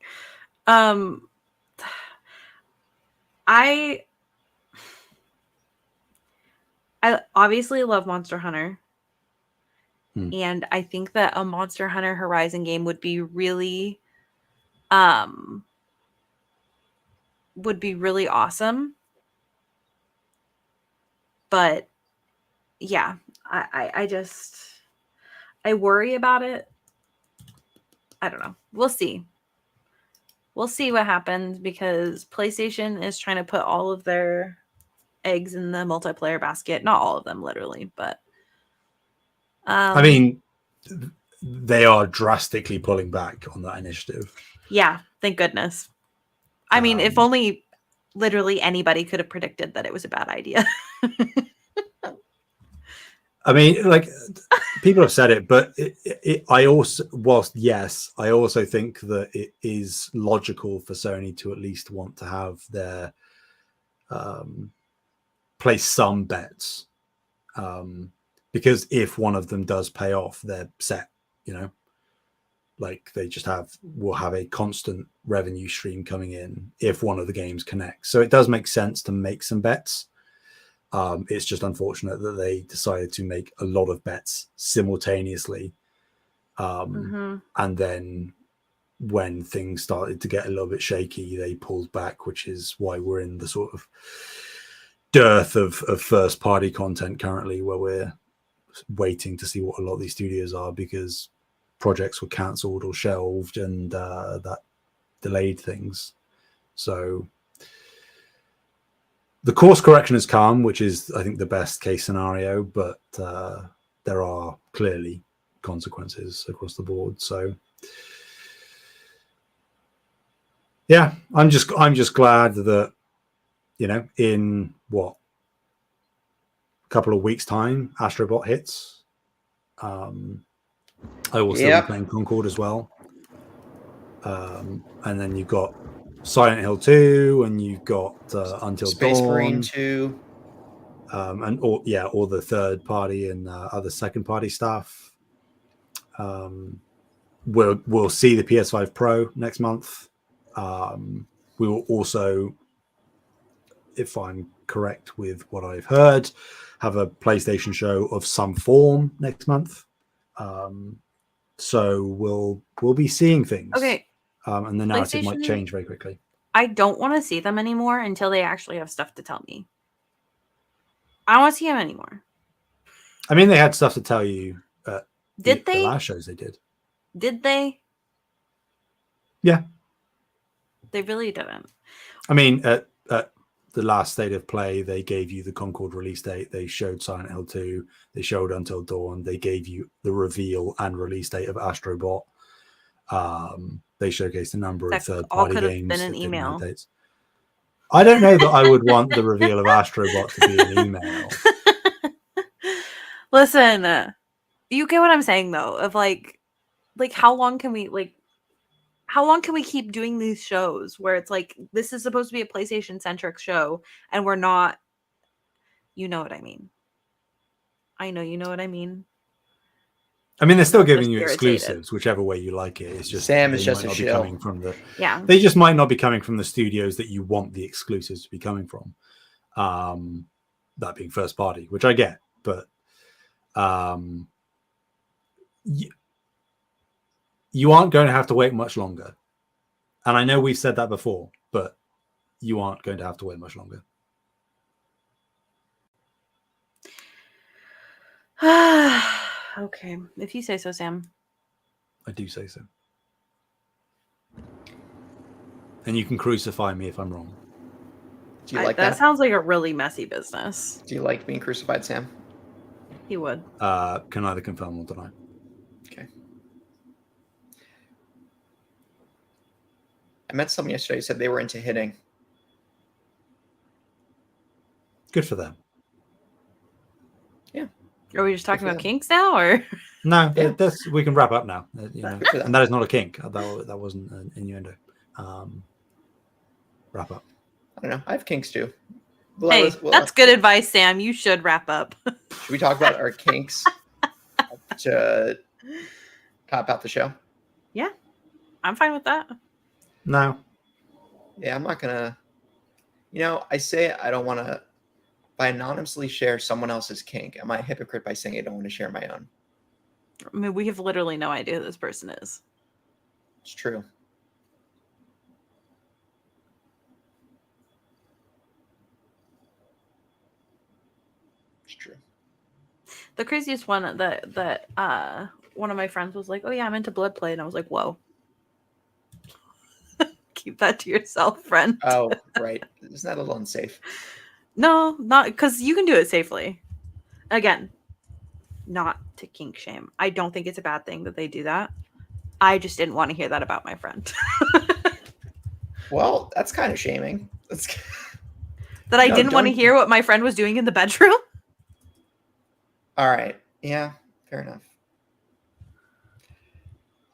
I obviously love Monster Hunter. And I think that a Monster Hunter Horizon game would be really awesome. But yeah, I worry about it. I don't know. We'll see. We'll see what happens, because PlayStation is trying to put all of their eggs in the multiplayer basket. Not all of them, literally, but I mean, they are drastically pulling back on that initiative. Yeah, thank goodness. I mean, if only literally anybody could have predicted that it was a bad idea. I mean, like, people have said it, but I also, I also think that it is logical for Sony to at least want to have their place some bets, because if one of them does pay off, they're set. Like they just will have a constant revenue stream coming in if one of the games connects. So it does make sense to make some bets. It's just unfortunate that they decided to make a lot of bets simultaneously. And then when things started to get a little bit shaky, they pulled back, which is why we're in the sort of dearth of first party content currently, where we're waiting to see what a lot of these studios are, because projects were cancelled or shelved, and that delayed things. So the course correction has come, which is, I think, the best case scenario, but there are clearly consequences across the board. So yeah, I'm just glad that, in what, couple of weeks' time, Astrobot hits. I will still be playing Concord as well. And then you've got Silent Hill 2, and you've got Until Space Dawn. Marine 2. And all the third party and other second party stuff. We'll see the PS5 Pro next month. We will also, if I'm correct with what I've heard, have a PlayStation show of some form next month. So we'll be seeing things. Okay. And the narrative might change very quickly. I don't want to see them anymore until they actually have stuff to tell me. I don't want to see them anymore. I mean, they had stuff to tell you. Did they? The last shows they did. Did they? Yeah. They really didn't. I mean, at the last State of Play, they gave you the Concord release date. They showed Silent Hill 2. They showed Until Dawn. They gave you the reveal and release date of Astrobot. They showcased a number of third-party games. Been an email. I don't know that I would want the reveal of Astrobot to be an email. Listen, you get what I'm saying, though. Of like how long can we keep doing these shows where it's like this is supposed to be a PlayStation centric show and we're not? You know what I mean? I know you know what I mean. I mean, they're still giving you exclusives, whichever way you like it. It's just Sam is just a shill. They just might not be coming from the studios that you want the exclusives to be coming from. That being first party, which I get, but you aren't going to have to wait much longer. And I know we've said that before, but you aren't going to have to wait much longer. Okay, if you say so, Sam. I do say so. And you can crucify me if I'm wrong. Do you like that? That sounds like a really messy business. Do you like being crucified, Sam? He would. Can either confirm or deny. Okay. I met someone yesterday who said they were into hitting. Good for them. Yeah. Are we just talking about kinks now, or no? Yeah. We can wrap up now. And that is not a kink. That wasn't an innuendo. Wrap up. I don't know. I have kinks too. That's good advice, Sam. You should wrap up. Should we talk about our kinks to top out the show? Yeah, I'm fine with that. No. Yeah, I'm not gonna. I say I don't want to. If I anonymously share someone else's kink, am I a hypocrite by saying I don't want to share my own? I mean, we have literally no idea who this person is. It's true. It's true. The craziest one that one of my friends was like, "Oh yeah, I'm into blood play," and I was like, "Whoa." Keep that to yourself, friend. Oh, right. Isn't that a little unsafe? No, not because you can do it safely. Again, not to kink shame. I don't think it's a bad thing that they do that. I just didn't want to hear that about my friend. Well, that's kind of shaming. That I didn't want to hear what my friend was doing in the bedroom? All right. Yeah, fair enough.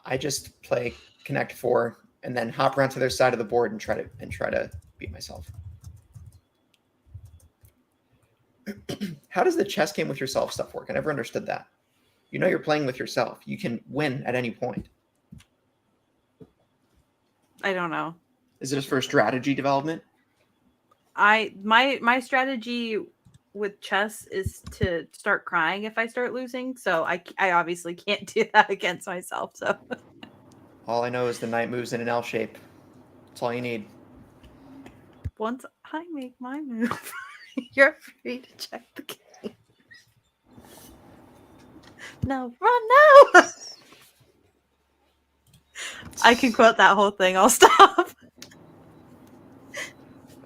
I just play Connect 4 and then hop around to their side of the board and try to beat myself. How does the chess game with yourself stuff work? I never understood that. You're playing with yourself. You can win at any point. I don't know. Is it just for strategy development? My strategy with chess is to start crying if I start losing. So I obviously can't do that against myself. So all I know is the knight moves in an L shape. That's all you need. Once I make my move, you're free to check the game. No, run now. I can quote that whole thing. I'll stop.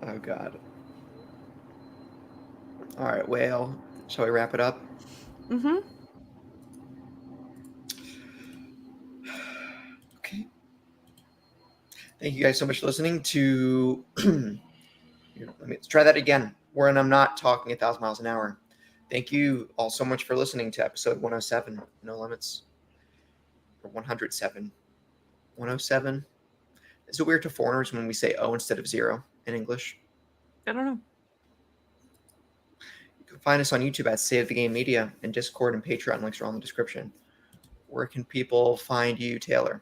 Oh, God. All right, Whale. Shall we wrap it up? Mm-hmm. Okay. Thank you guys so much for listening to... Let's try that again. When I'm not talking 1,000 miles an hour. Thank you all so much for listening to episode 107, No Limits. Or 107. 107. Is it weird to foreigners when we say O instead of 0 in English? I don't know. You can find us on YouTube at Save the Game Media, and Discord and Patreon links are all in the description. Where can people find you, Taylor?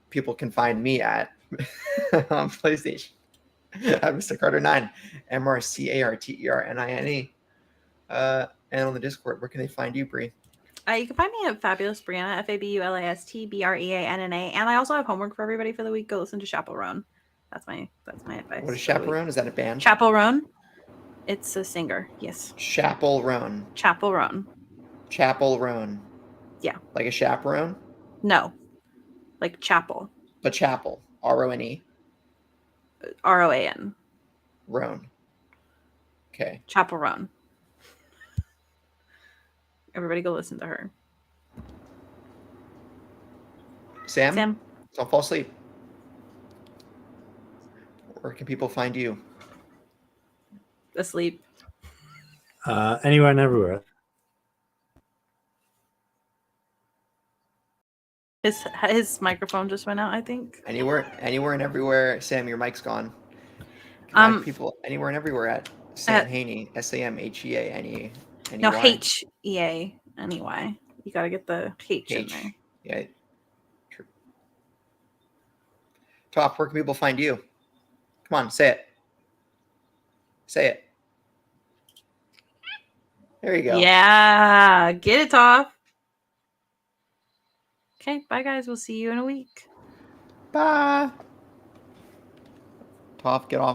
People can find me at on PlayStation at Mr. Carter 9, MrCarternine. And on the Discord, where can they find you, Bree? You can find me at Fabulous Brianna, FabulastBreanna, and I also have homework for everybody for the week. Go listen to Chaperone. That's my advice. What is Chaperone? Is that a band? Chaperone. It's a singer. Yes. Chaperone. Chaperone. Chaperone. Yeah. Like a chaperone? No. Like chapel. But chapel. RONE. ROAN. Roan. Okay. Chaperone. Everybody go listen to her. Sam? Don't fall asleep. Where can people find you? Asleep. Anywhere and everywhere. His microphone just went out, I think. Anywhere and everywhere. Sam, your mic's gone. People anywhere and everywhere at Sam Haney, SAMHEANE. No, HEANEY. You gotta get the H in there. Yeah. True. Top, where can people find you? Come on, say it. Say it. There you go. Yeah, get it, Toph. Okay, bye guys. We'll see you in a week. Bye. Toph, get off.